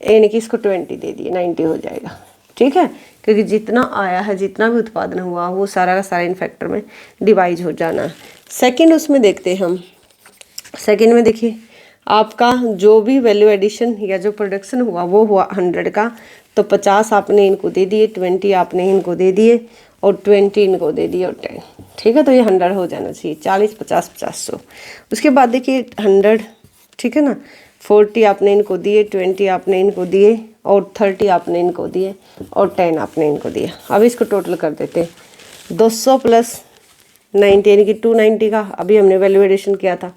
यानी कि इसको 20 दे दिए, 90 हो जाएगा, ठीक है। क्योंकि जितना आया है, जितना भी उत्पादन हुआ वो सारा का सारा इन फैक्टर में डिवाइड हो जाना है। सेकंड उसमें देखते हैं हम, सेकंड में देखिए आपका जो भी वैल्यू एडिशन या जो प्रोडक्शन हुआ वो हुआ 100 का, तो 50 आपने इनको दे दिए, 20 आपने इनको दे दिए और 20 इनको दे दिए और 10, ठीक है। तो ये 100 हो जाना चाहिए, 40, 50, 50, 100। उसके बाद देखिए 100, ठीक है ना, 40 आपने इनको दिए, 20 आपने इनको दिए और 30 आपने इनको दिए और 10 आपने इनको दिया। अब इसको टोटल कर देते हैं, 200 प्लस 90 यानी कि 290 का अभी हमने वैल्यू एडिशन किया था।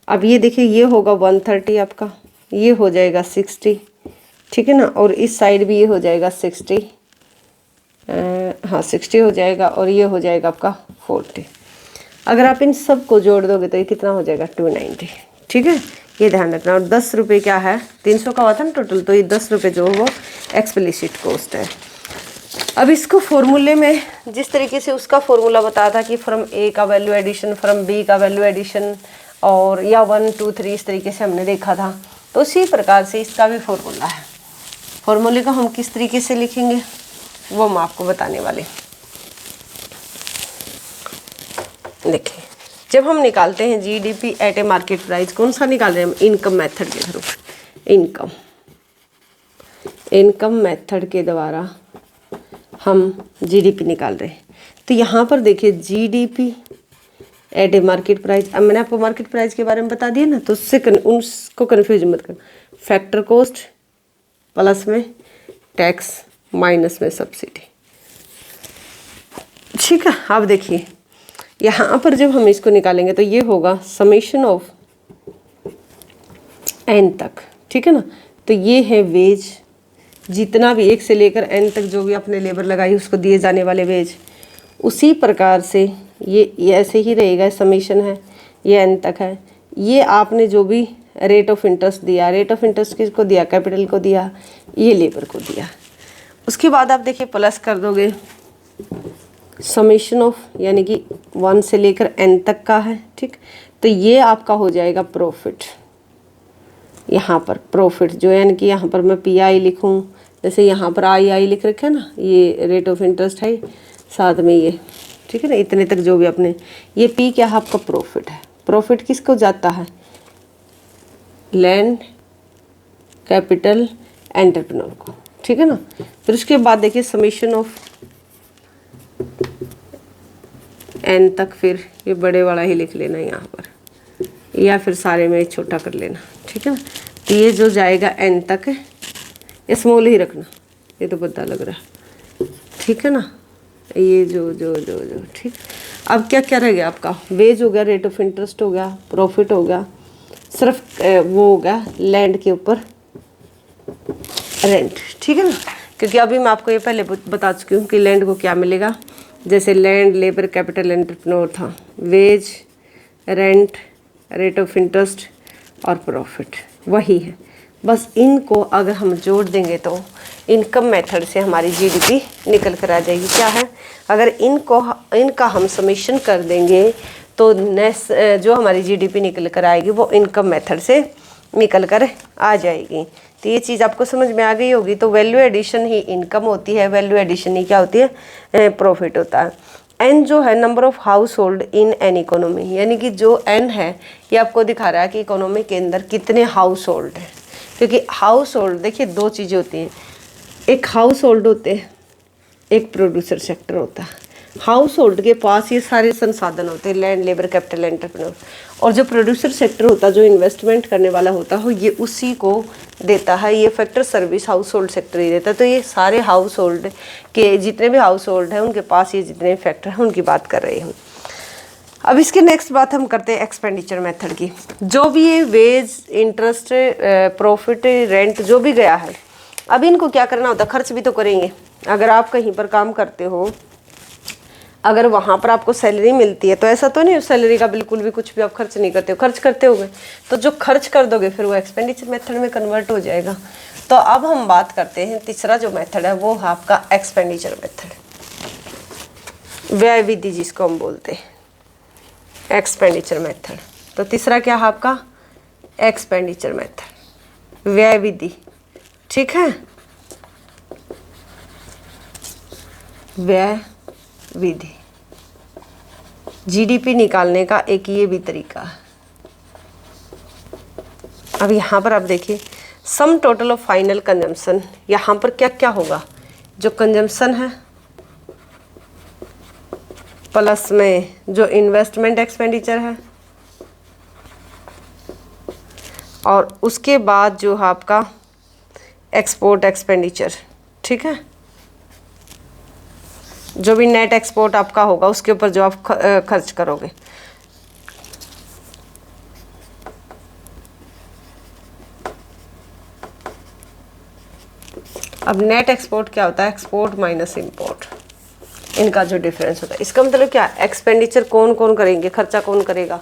अब ये देखिए ये होगा 130 आपका, ये हो जाएगा 60, ठीक है ना, और इस साइड भी ये हो जाएगा 60, हाँ 60 हो जाएगा और ये हो जाएगा आपका 40। अगर आप इन सब को जोड़ दोगे तो ये कितना हो जाएगा 290, ठीक है, ये ध्यान रखना। और 10 रुपये क्या है, 300 का हुआ था ना टोटल, तो ये 10 रुपये जो वो एक्सप्लिसिट कॉस्ट है। अब इसको फॉर्मूले में जिस तरीके से उसका फॉर्मूला बताया था कि फ्रॉम ए का वैल्यू एडिशन, फ्रॉम बी का वैल्यू एडिशन, और या 1, 2, 3 इस तरीके से हमने देखा था, तो उसी प्रकार से इसका भी फॉर्मूला है। फॉर्मूले को हम किस तरीके से लिखेंगे वो हम आपको बताने वाले। देखिए जब हम निकालते हैं GDP at a market price, कौन सा निकाल रहे हैं हम, इनकम मेथड के थ्रू, इनकम मेथड के द्वारा हम जीडीपी निकाल रहे हैं। तो यहाँ पर देखिए GDP at a market price, अब मैंने आपको मार्केट प्राइस के बारे में बता दिया ना, तो उसको कन्फ्यूज मत करना। फैक्टर कॉस्ट प्लस में टैक्स माइनस में सब्सिडी, ठीक है। अब देखिए यहाँ पर जब हम इसको निकालेंगे तो ये होगा समेशन ऑफ एन तक, ठीक है ना। तो ये है वेज, जितना भी 1 से लेकर एन तक जो भी आपने लेबर लगाई उसको दिए जाने वाले वेज, उसी प्रकार से ये ऐसे ही रहेगा, समेशन है, ये एन तक है। ये आपने जो भी रेट ऑफ इंटरेस्ट दिया, रेट ऑफ इंटरेस्ट किसको दिया, कैपिटल को दिया, ये लेबर को दिया। उसके बाद आप देखिए प्लस कर दोगे समेशन ऑफ, यानी कि 1 से लेकर एन तक का है, ठीक। तो ये आपका हो जाएगा प्रॉफिट, यहाँ पर प्रॉफिट जो यानी कि यहाँ पर मैं PI लिखूँ, जैसे यहाँ पर आई लिख रखा है ना, ये रेट ऑफ इंटरेस्ट है साथ में ये, ठीक है ना, इतने तक जो भी अपने, ये P क्या है आपका प्रॉफिट है। प्रॉफिट किसको जाता है, लैंड, कैपिटल, एंटरप्रेन्योर को, ठीक है ना। फिर उसके बाद देखिए समेशन ऑफ एन तक, फिर ये बड़े वाला ही लिख लेना यहाँ पर, या फिर सारे में छोटा कर लेना, ठीक है ना। तो ये जो जाएगा एन तक है, ये स्मॉल ही रखना, ये तो पता लग रहा है, ठीक है ना। ये जो जो जो जो ठीक। अब क्या क्या रह गया आपका, वेज हो गया, रेट ऑफ इंटरेस्ट हो गया, प्रॉफिट हो गया, सिर्फ वो हो गया लैंड के ऊपर रेंट, ठीक है ना। क्योंकि अभी मैं आपको ये पहले बता चुकी हूँ कि लैंड को क्या मिलेगा, जैसे लैंड, लेबर, कैपिटल, एंटरप्रेन्योर था, wage, rent, rate of interest और प्रॉफिट वही है। बस इनको अगर हम जोड़ देंगे तो इनकम मेथड से हमारी जीडीपी निकल कर आ जाएगी। क्या है, अगर इनका हम समेशन कर देंगे तो नेक्स्ट जो हमारी जीडीपी निकल कर आएगी वो इनकम मेथड से निकल कर आ जाएगी। तो ये चीज़ आपको समझ में आ गई होगी। तो वैल्यू एडिशन ही इनकम होती है, वैल्यू एडिशन ही क्या होती है, प्रॉफिट होता है। एन जो है number of house hold in an economy, यानी कि जो एन है ये आपको दिखा रहा है कि इकोनॉमी के अंदर कितने हाउस होल्ड हैं। क्योंकि हाउस होल्ड देखिए 2 चीज़ें होती हैं, एक हाउस होल्ड होते हैं, एक प्रोड्यूसर सेक्टर होता है। हाउस होल्ड के पास ये सारे संसाधन होते हैं, लैंड, लेबर, कैपिटल, एंटरप्रेन्योर। और जो प्रोड्यूसर सेक्टर होता है, जो इन्वेस्टमेंट करने वाला होता है, ये उसी को देता है, ये factor service household sector ही देता है। तो ये सारे हाउस होल्ड के जितने भी हाउस होल्ड हैं उनके पास ये जितने फैक्टर हैं उनकी बात कर रहे हैं। अब इसके नेक्स्ट बात हम करते हैं एक्सपेंडिचर मेथड की। जो भी ये वेज, इंटरेस्ट, प्रॉफिट, रेंट जो भी गया है, अब इनको क्या करना होता है, खर्च भी तो करेंगे। अगर आप कहीं पर काम करते हो, अगर वहाँ पर आपको सैलरी मिलती है तो ऐसा तो नहीं उस सैलरी का बिल्कुल भी कुछ भी आप खर्च नहीं करते हो, खर्च करते होगे तो जो खर्च कर दोगे फिर वो एक्सपेंडिचर मेथड में कन्वर्ट हो जाएगा। तो अब हम बात करते हैं तीसरा जो मेथड है वो है आपका एक्सपेंडिचर मेथड, व्यय विधि जिसको हम बोलते हैं एक्सपेंडिचर मेथड। तो तीसरा क्या है आपका एक्सपेंडिचर मेथड, व्यय विधि, ठीक है, व्यय विधि। जीडीपी निकालने का एक ये भी तरीका है। अब यहाँ पर आप देखिए sum total of final consumption, यहाँ पर क्या क्या होगा, जो कंजम्पशन है प्लस में जो इन्वेस्टमेंट एक्सपेंडिचर है और उसके बाद जो है आपका एक्सपोर्ट एक्सपेंडिचर, ठीक है, जो भी नेट एक्सपोर्ट आपका होगा उसके ऊपर जो आप खर्च करोगे। अब नेट एक्सपोर्ट क्या होता है, एक्सपोर्ट माइनस इंपोर्ट, इनका जो डिफरेंस होता है। इसका मतलब क्या, एक्सपेंडिचर कौन कौन करेंगे, खर्चा कौन करेगा,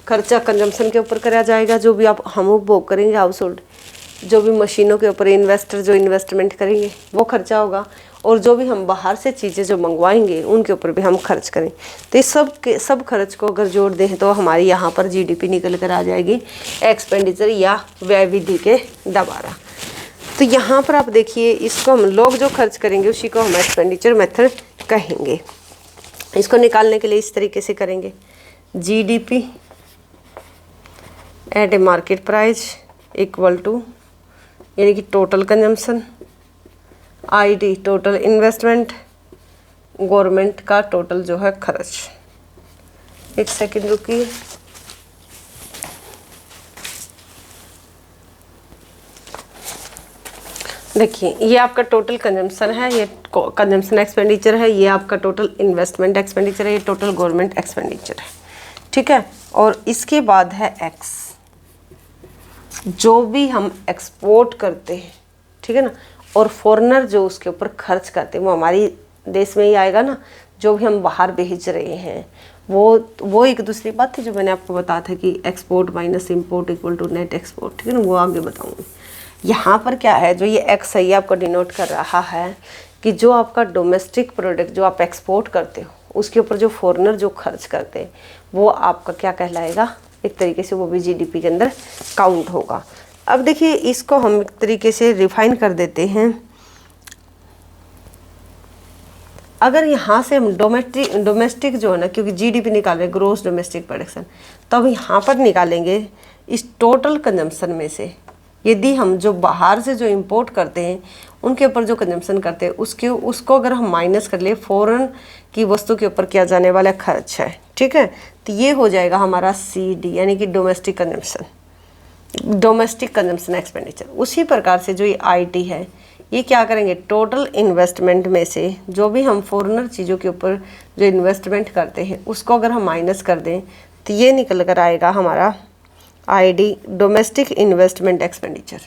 खर्चा कंजम्पशन के ऊपर करा जाएगा, जो भी आप हम उपभोग करेंगे हाउस होल्ड, जो भी मशीनों के ऊपर इन्वेस्टर जो इन्वेस्टमेंट करेंगे वो खर्चा होगा, और जो भी हम बाहर से चीज़ें जो मंगवाएंगे उनके ऊपर भी हम खर्च करें। तो इस सब खर्च को अगर जोड़ दें तो हमारी यहाँ पर जीडीपी निकल कर आ जाएगी एक्सपेंडिचर या व्यय विधि के द्वारा। तो यहाँ पर आप देखिए इसको हम लोग जो खर्च करेंगे उसी को हम एक्सपेंडिचर मेथड कहेंगे। इसको निकालने के लिए इस तरीके से करेंगे, GDP at a market price equal to, यानी कि total consumption, ID total investment, government का टोटल जो है खर्च। एक सेकंड रुकिए, देखिए ये आपका टोटल कंजम्पशन है, ये कंजम्पशन एक्सपेंडिचर है, ये आपका टोटल इन्वेस्टमेंट एक्सपेंडिचर है, ये टोटल गवर्नमेंट एक्सपेंडिचर है, ठीक है। और इसके बाद है एक्स, जो भी हम एक्सपोर्ट करते हैं, ठीक है ना, और फॉरेनर जो उसके ऊपर खर्च करते हैं वो हमारी देश में ही आएगा ना, जो भी हम बाहर भेज रहे हैं वो एक दूसरी बात थी जो मैंने आपको बताया था कि export minus import equal to net export, ठीक है ना, वो आगे बताऊंगी। यहाँ पर क्या है, जो ये एक्स है ये आपको डिनोट कर रहा है कि जो आपका डोमेस्टिक प्रोडक्ट जो आप एक्सपोर्ट करते हो उसके ऊपर जो फॉरेनर जो खर्च करते हैं वो आपका क्या कहलाएगा, एक तरीके से वो भी जीडीपी के अंदर काउंट होगा। अब देखिए इसको हम एक तरीके से रिफाइन कर देते हैं। अगर यहाँ से हम डोमेस्टिक जो है ना, क्योंकि जीडीपी निकाल रहे हैं ग्रोस डोमेस्टिक प्रोडक्शन, तो अब यहाँ पर निकालेंगे इस टोटल कंजम्पशन में से, यदि हम जो बाहर से जो इंपोर्ट करते हैं उनके ऊपर जो कंजम्पशन करते हैं उसको अगर हम माइनस कर ले फॉरेन की वस्तु के ऊपर किया जाने वाला खर्च है, ठीक है, तो ये हो जाएगा हमारा CD, यानी कि domestic consumption, domestic consumption expenditure. उसी प्रकार से जो ये IT है ये क्या करेंगे, टोटल इन्वेस्टमेंट में से जो भी हम फॉरेनर चीज़ों के ऊपर जो इन्वेस्टमेंट करते हैं उसको अगर हम माइनस कर दें तो ये निकल कर आएगा हमारा ID, डोमेस्टिक इन्वेस्टमेंट एक्सपेंडिचर।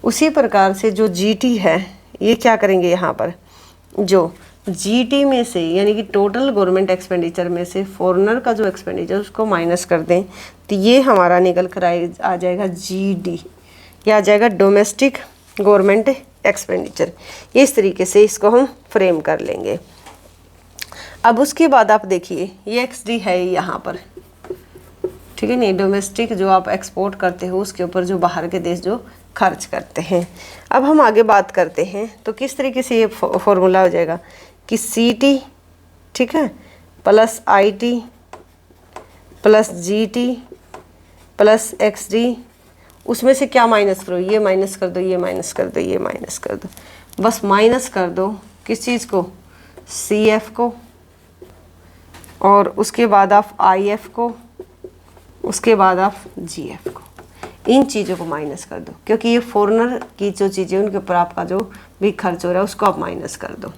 उसी प्रकार से जो GT है ये क्या करेंगे, यहाँ पर जो GT में से यानी कि टोटल गवर्नमेंट एक्सपेंडिचर में से फॉरेनर का जो एक्सपेंडिचर उसको माइनस कर दें तो ये हमारा निकल कर आ जाएगा GD, या आ जाएगा डोमेस्टिक गवर्नमेंट एक्सपेंडिचर। इस तरीके से इसको हम फ्रेम कर लेंगे। अब उसके बाद आप देखिए ये XD है यहाँ पर, ठीक है नहीं, डोमेस्टिक जो आप एक्सपोर्ट करते हो उसके ऊपर जो बाहर के देश जो खर्च करते हैं। अब हम आगे बात करते हैं तो किस तरीके से ये फॉर्मूला हो जाएगा कि CT, ठीक है, plus IT plus GT plus XD, उसमें से क्या माइनस करो, ये माइनस कर दो, ये माइनस कर दो, ये माइनस कर दो, बस माइनस कर दो किस चीज़ को, CF को, और उसके बाद आप IF को, उसके बाद आप GF को, इन चीज़ों को माइनस कर दो, क्योंकि ये फॉरेनर की जो चीज़ें उनके ऊपर आपका जो भी खर्च हो रहा है उसको आप माइनस कर दो।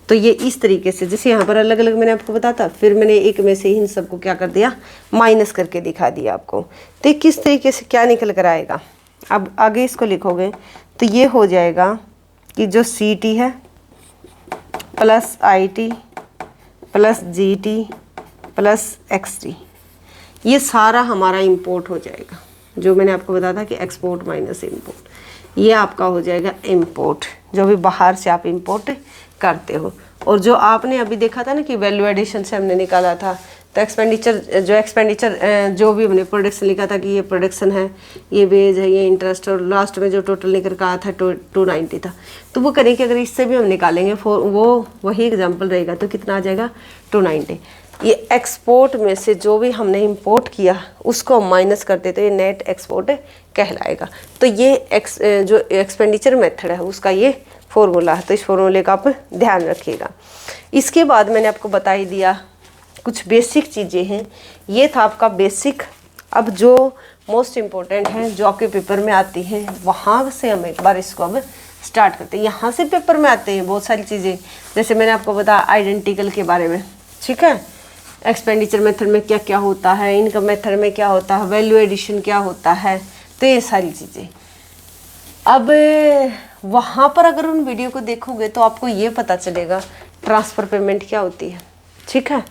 तो ये इस तरीके से, जैसे यहाँ पर अलग अलग मैंने आपको बताया, फिर मैंने एक में से इन सबको क्या कर दिया, माइनस करके दिखा दिया आपको। तो ये किस तरीके से क्या निकल कर आएगा, अब आगे इसको लिखोगे तो ये हो जाएगा कि जो CT है plus IT plus GT plus XT, ये सारा हमारा इंपोर्ट हो जाएगा। जो मैंने आपको बताया था कि एक्सपोर्ट माइनस इंपोर्ट, ये आपका हो जाएगा इंपोर्ट, जो भी बाहर से आप इंपोर्ट करते हो। और जो आपने अभी देखा था ना कि वैल्यू एडिशन से हमने निकाला था, तो एक्सपेंडिचर जो भी हमने प्रोडक्शन लिखा था कि ये प्रोडक्शन है, ये वेज है, ये इंटरेस्ट, और लास्ट में जो टोटल निकल कर आया था 290 था। तो वो करें कि अगर इससे भी हम निकालेंगे वो वही एग्जाम्पल रहेगा, तो कितना आ जाएगा 290। ये एक्सपोर्ट में से जो भी हमने इंपोर्ट किया उसको हम माइनस करते तो ये नेट एक्सपोर्ट कहलाएगा। तो ये जो एक्सपेंडिचर मेथड है उसका ये फॉर्मूला है, तो इस फॉर्मूले का आप ध्यान रखिएगा। इसके बाद मैंने आपको बता ही दिया कुछ बेसिक चीज़ें हैं, ये था आपका बेसिक। अब जो मोस्ट इम्पोर्टेंट है जो आपके पेपर में आती हैं, वहाँ से हम एक बार इसको अब स्टार्ट करते हैं। यहाँ से पेपर में आते हैं बहुत सारी चीज़ें, जैसे मैंने आपको बताया आइडेंटिकल के बारे में, ठीक है, एक्सपेंडिचर मेथड में क्या क्या होता है, इनकम मेथड में क्या होता है, वैल्यू एडिशन क्या होता है, तो ये सारी चीज़ें। अब वहाँ पर अगर उन वीडियो को देखोगे तो आपको ये पता चलेगा ट्रांसफ़र पेमेंट क्या होती है, ठीक है,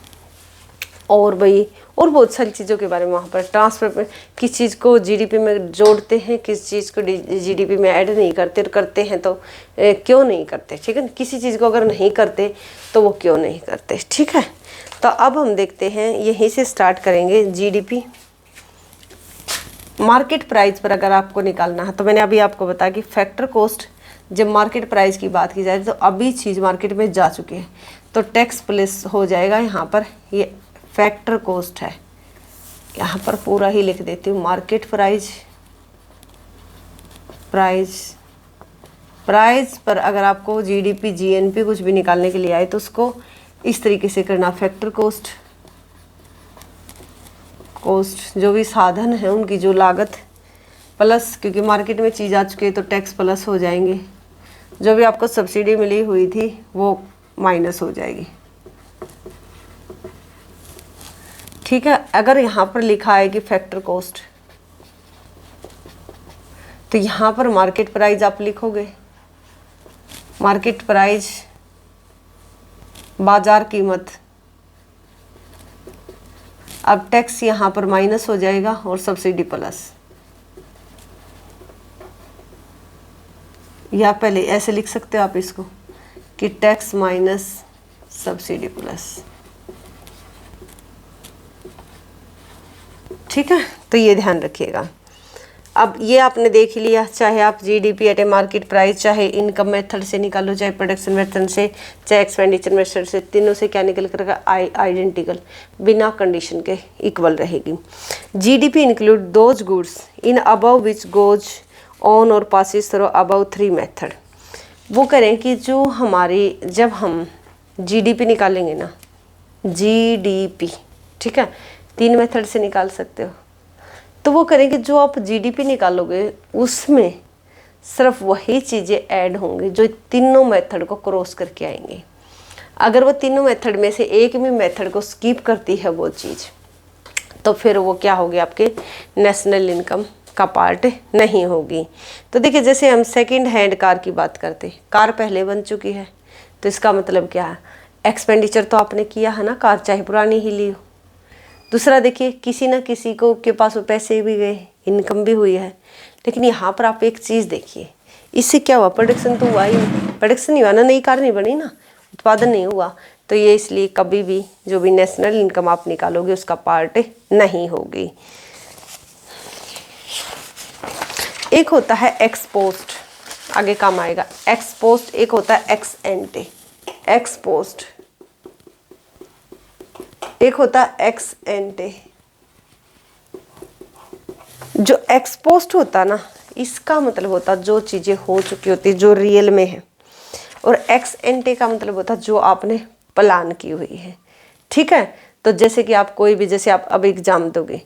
और भाई और बहुत सारी चीज़ों के बारे में वहाँ पर ट्रांसफ़र पे किस चीज़ को जीडीपी में जोड़ते हैं, किस चीज़ को जीडीपी में ऐड नहीं करते, करते हैं तो क्यों नहीं करते, ठीक है, किसी चीज़ को अगर नहीं करते तो वो क्यों नहीं करते, ठीक है। तो अब हम देखते हैं, यहीं से स्टार्ट करेंगे। जीडीपी मार्केट प्राइस पर अगर आपको निकालना है, तो मैंने अभी आपको बताया कि फैक्टर कॉस्ट जब मार्केट प्राइस की बात की जाए तो अभी चीज़ मार्केट में जा चुकी है, तो टैक्स प्लस हो जाएगा यहाँ पर, ये फैक्टर कॉस्ट है, यहाँ पर पूरा ही लिख देती हूँ। मार्केट प्राइस पर अगर आपको जीडीपी जीएनपी कुछ भी निकालने के लिए आए तो उसको इस तरीके से करना, फैक्टर कॉस्ट जो भी साधन है उनकी जो लागत प्लस, क्योंकि मार्केट में चीज़ आ चुकी है तो टैक्स प्लस हो जाएंगे, जो भी आपको सब्सिडी मिली हुई थी वो माइनस हो जाएगी, ठीक है। अगर यहाँ पर लिखा है कि फैक्टर कॉस्ट, तो यहाँ पर मार्केट प्राइस आप लिखोगे, मार्केट प्राइस बाजार कीमत, अब टैक्स यहाँ पर माइनस हो जाएगा और सब्सिडी प्लस, या पहले ऐसे लिख सकते हो आप इसको कि टैक्स माइनस सब्सिडी प्लस, ठीक है। तो ये ध्यान रखिएगा। अब ये आपने देख लिया, चाहे आप GDP at a market price, चाहे इनकम मेथड से निकालो, चाहे प्रोडक्शन मेथड से, चाहे एक्सपेंडिचर मेथड से, तीनों से क्या निकल कर आइडेंटिकल, बिना कंडीशन के इक्वल रहेगी। GDP include those goods in above which goes on और पासिस थ्रू अबव 3 मेथड। वो करें कि जो हमारी, जब हम जीडीपी निकालेंगे ना, जीडीपी, ठीक है, 3 मेथड से निकाल सकते हो, तो वो करें कि जो आप जीडीपी निकालोगे उसमें सिर्फ वही चीज़ें ऐड होंगी जो तीनों मेथड को क्रॉस करके आएंगे। अगर वो तीनों मेथड में से एक भी मेथड को स्किप करती है वो चीज़, तो फिर वो क्या होगी, आपके नेशनल इनकम का पार्ट नहीं होगी। तो देखिए, जैसे हम सेकंड हैंड कार की बात करते हैं, कार पहले बन चुकी है, तो इसका मतलब क्या है, एक्सपेंडिचर तो आपने किया है ना, कार चाहे पुरानी ही ली हो। दूसरा देखिए, किसी न किसी को के पास वो पैसे भी गए, इनकम भी हुई है, लेकिन यहाँ पर आप एक चीज़ देखिए, इससे क्या हुआ, प्रोडक्शन तो हुआ ही नहीं, प्रोडक्शन नहीं हुआ ना, नई कार नहीं बनी ना, उत्पादन नहीं हुआ, तो ये इसलिए कभी भी जो भी नेशनल इनकम आप निकालोगे उसका पार्ट नहीं होगी। एक होता है एक्सपोस्ट, आगे काम आएगा, एक्सपोस्ट, एक होता है एक्स एंटे, एक्सपोस्ट, एक होता है एक्स एंटे। जो एक्सपोस्ट होता ना, इसका मतलब होता जो चीज़ें हो चुकी होती, जो रियल में है, और एक्स एंटे का मतलब होता जो आपने प्लान की हुई है, ठीक है। तो जैसे कि आप कोई भी, जैसे आप अब एग्जाम दोगे,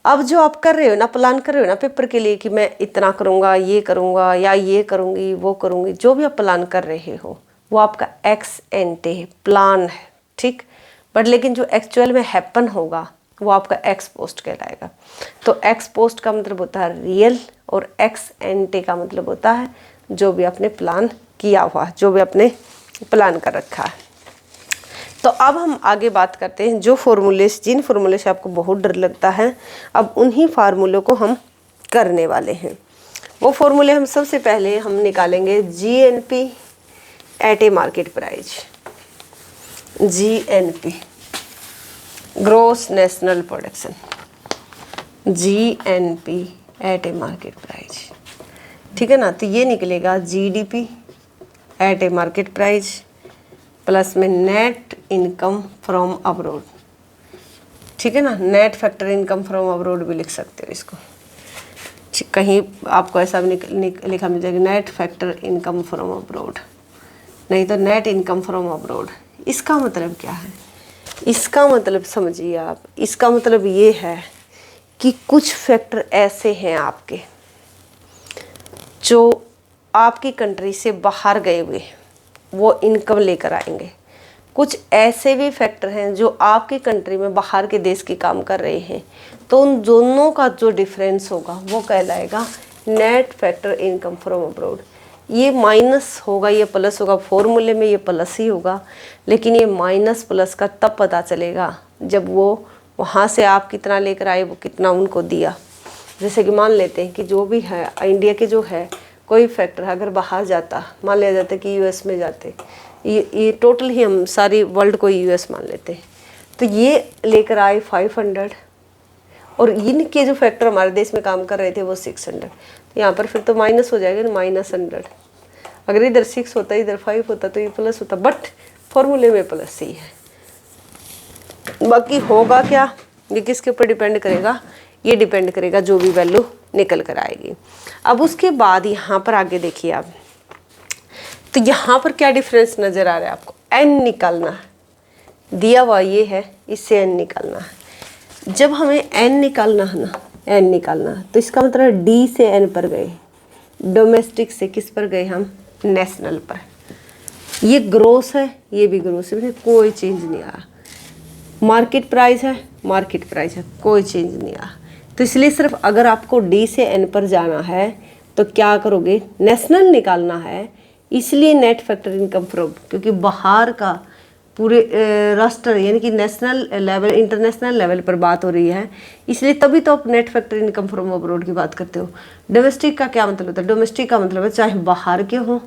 अब जो आप कर रहे हो ना, प्लान कर रहे हो ना पेपर के लिए कि मैं इतना करूँगा, ये करूँगा, या ये करूँगी, वो करूँगी, जो भी आप प्लान कर रहे हो वो आपका एक्स एंटे है, प्लान है, ठीक। बट लेकिन जो एक्चुअल में हैपन होगा वो आपका एक्स पोस्ट कहलाएगा। तो एक्स पोस्ट का मतलब होता है रियल, और एक्स एंटे का मतलब होता है जो भी आपने प्लान किया हुआ, जो भी आपने प्लान कर रखा है। तो अब हम आगे बात करते हैं जिन फॉर्मूले से आपको बहुत डर लगता है, अब उन्हीं फार्मूलों को हम करने वाले हैं। वो फॉर्मूले हम सबसे पहले हम निकालेंगे GNP at a market price. GNP gross national production, GNP at a market price, ठीक है ना। तो ये निकलेगा GDP at a market price plus में नेट इनकम फ्रॉम अब्रोड, ठीक है ना। Net factor income from abroad भी लिख सकते हो इसको, कहीं आपको ऐसा भी लिखा मिल जाएगा net factor income from abroad, नहीं तो नेट इनकम फ्रॉम अब्रोड। इसका मतलब क्या है? इसका मतलब समझिए आप, इसका मतलब ये है कि कुछ फैक्टर ऐसे हैं आपके जो आपकी कंट्री से बाहर गए हुए वो इनकम लेकर आएंगे। कुछ ऐसे भी फैक्टर हैं जो आपकी कंट्री में बाहर के देश के काम कर रहे हैं, तो उन दोनों का जो डिफरेंस होगा वो कहलाएगा net factor income from abroad. ये माइनस होगा, ये प्लस होगा, फॉर्मूले में ये प्लस ही होगा, लेकिन ये माइनस प्लस का तब पता चलेगा जब वो वहाँ से आप कितना लेकर आए, वो कितना उनको दिया। जैसे कि मान लेते हैं कि जो भी है इंडिया के जो है कोई फैक्टर अगर बाहर जाता, मान लिया जाता कि US में जाते, ये टोटल ही हम सारी वर्ल्ड को US मान लेते हैं, तो ये लेकर आए 500 और इनके जो फैक्टर हमारे देश में काम कर रहे थे वो 600। तो यहाँ पर फिर तो माइनस हो जाएगा ना, -100। अगर इधर 6 होता इधर 5 होता तो ये प्लस होता, बट फॉर्मूले में प्लस ही है। बाकी होगा क्या ये किसके ऊपर डिपेंड करेगा? ये डिपेंड करेगा जो भी वैल्यू निकल कर आएगी। अब उसके बाद यहाँ पर आगे देखिए आप, तो यहाँ पर क्या डिफरेंस नज़र आ रहा है आपको? n निकालना है, दिया हुआ ये है, इससे n निकालना है। जब हमें n निकालना है ना, n निकालना है, तो इसका मतलब D से n पर गए, डोमेस्टिक से किस पर गए हम? नेशनल पर। ये ग्रोस है, ये भी ग्रोस है, कोई चेंज नहीं आया। मार्केट प्राइस है, मार्केट प्राइस है, कोई चेंज नहीं आया। तो इसलिए सिर्फ अगर आपको D से N पर जाना है तो क्या करोगे? नेशनल निकालना है, इसलिए नेट फैक्टर इनकम फ्रॉम, क्योंकि बाहर का पूरे राष्ट्र यानी कि नेशनल लेवल इंटरनेशनल लेवल पर बात हो रही है, इसलिए तभी तो आप net factor income from abroad की बात करते हो। डोमेस्टिक का क्या मतलब होता है? डोमेस्टिक का मतलब है चाहे बाहर के हो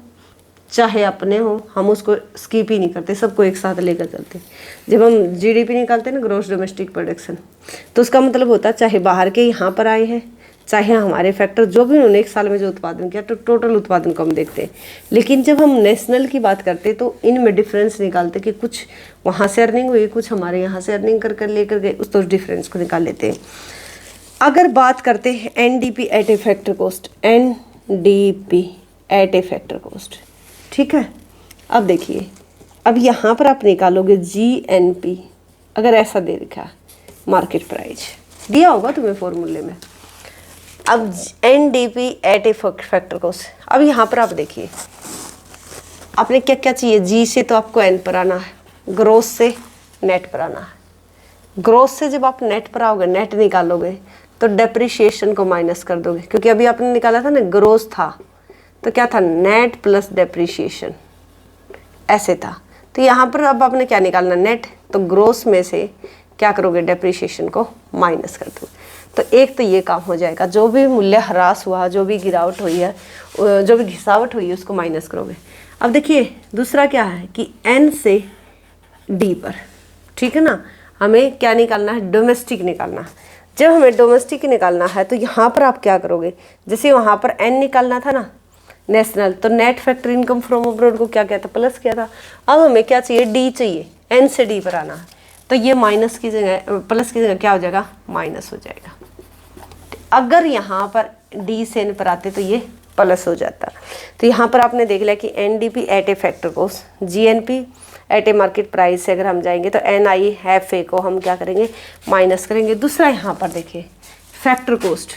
चाहे अपने हो, हम उसको स्किप ही नहीं करते, सबको एक साथ लेकर चलते। जब हम GDP निकालते हैं ना, ग्रॉस डोमेस्टिक प्रोडक्शन, तो उसका मतलब होता है चाहे बाहर के यहाँ पर आए हैं, चाहे हमारे फैक्टर जो भी उन्होंने एक साल में जो उत्पादन किया, तो टोटल उत्पादन को हम देखते हैं। लेकिन जब हम नेशनल की बात करते हैं तो इनमें डिफरेंस निकालते कि कुछ वहाँ से अर्निंग हुई, कुछ हमारे यहाँ से अर्निंग कर लेकर गए, उस तो डिफरेंस को निकाल लेते हैं। अगर बात करते हैं NDP eight a factor cost, NDP eight a factor cost, ठीक है। अब देखिए, अब यहाँ पर आप निकालोगे GNP, अगर ऐसा दे रखा मार्केट प्राइस दिया होगा तुम्हें फॉर्मूले में। अब NDP eight a factor cost, अब यहाँ पर आप देखिए आपने क्या क्या चाहिए? G से तो आपको N पर आना है, ग्रोस से नेट पर आना है। ग्रोस से जब आप नेट पर आओगे, नेट निकालोगे तो डेप्रिशिएशन को माइनस कर दोगे, क्योंकि अभी आपने निकाला था ना ग्रोस था तो क्या था? नेट प्लस डेप्रिशिएशन, ऐसे था। तो यहाँ पर अब आपने क्या निकालना? नेट। तो ग्रोस में से क्या करोगे? डेप्रिशिएशन को माइनस कर दोगे। तो एक तो ये काम हो जाएगा, जो भी मूल्य ह्रास हुआ, जो भी गिरावट हुई है, जो भी घिसावट हुई है, उसको माइनस करोगे। अब देखिए दूसरा क्या है कि N से D पर, ठीक है ना, हमें क्या निकालना है? डोमेस्टिक निकालना है। जब हमें डोमेस्टिक निकालना है तो यहाँ पर आप क्या करोगे? जैसे वहाँ पर N निकालना था ना नेशनल, तो net factor income from abroad को क्या किया था? प्लस किया था। अब हमें क्या चाहिए? D चाहिए, N से D पर आना है, तो ये माइनस की जगह प्लस की जगह क्या हो जाएगा? माइनस हो जाएगा। अगर यहाँ पर D से N पर आते तो ये प्लस हो जाता। तो यहाँ पर आपने देख लिया कि NDP eight a factor cost, GNP at a market price से अगर हम जाएंगे तो NIFA को हम क्या करेंगे? माइनस करेंगे। दूसरा यहाँ पर देखिए फैक्टर कॉस्ट,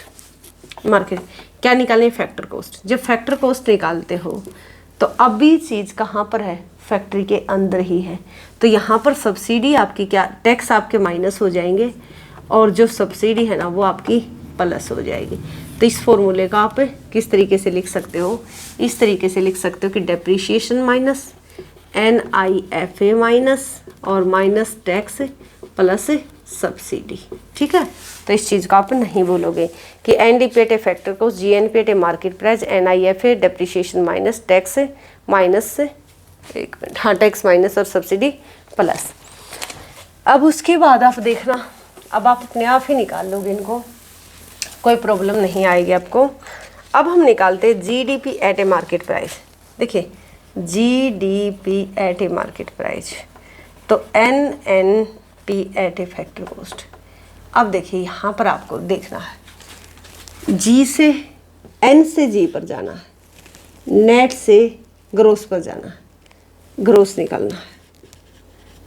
मार्केट क्या निकालें? Factor cost. जब फैक्टर कॉस्ट निकालते हो तो अभी चीज़ कहाँ पर है? फैक्ट्री के अंदर ही है। तो यहाँ पर सब्सिडी आपकी क्या? टैक्स आपके माइनस हो जाएंगे और जो सब्सिडी है ना वो आपकी प्लस हो जाएगी। तो इस फॉर्मूले का आप किस तरीके से लिख सकते हो? इस तरीके से लिख सकते हो कि डेप्रिशिएशन माइनस NIFA माइनस और माइनस टैक्स प्लस सब्सिडी। ठीक है, तो इस चीज़ को आप नहीं बोलोगे कि NDP at a factor cost, GNP at a market price, NIF a depreciation minus tax minus, एक मिनट, हाँ, टैक्स माइनस और सब्सिडी प्लस। अब उसके बाद आप देखना, अब आप अपने आप ही निकाल लोगे इनको, कोई प्रॉब्लम नहीं आएगी आपको। अब हम निकालते हैं GDP at a market price. देखिए GDP at a market price, तो NNP at a factor cost. अब देखिए यहाँ पर आपको देखना है, जी से एन से जी पर जाना है, नेट से ग्रोस पर जाना है, ग्रोस निकालना है।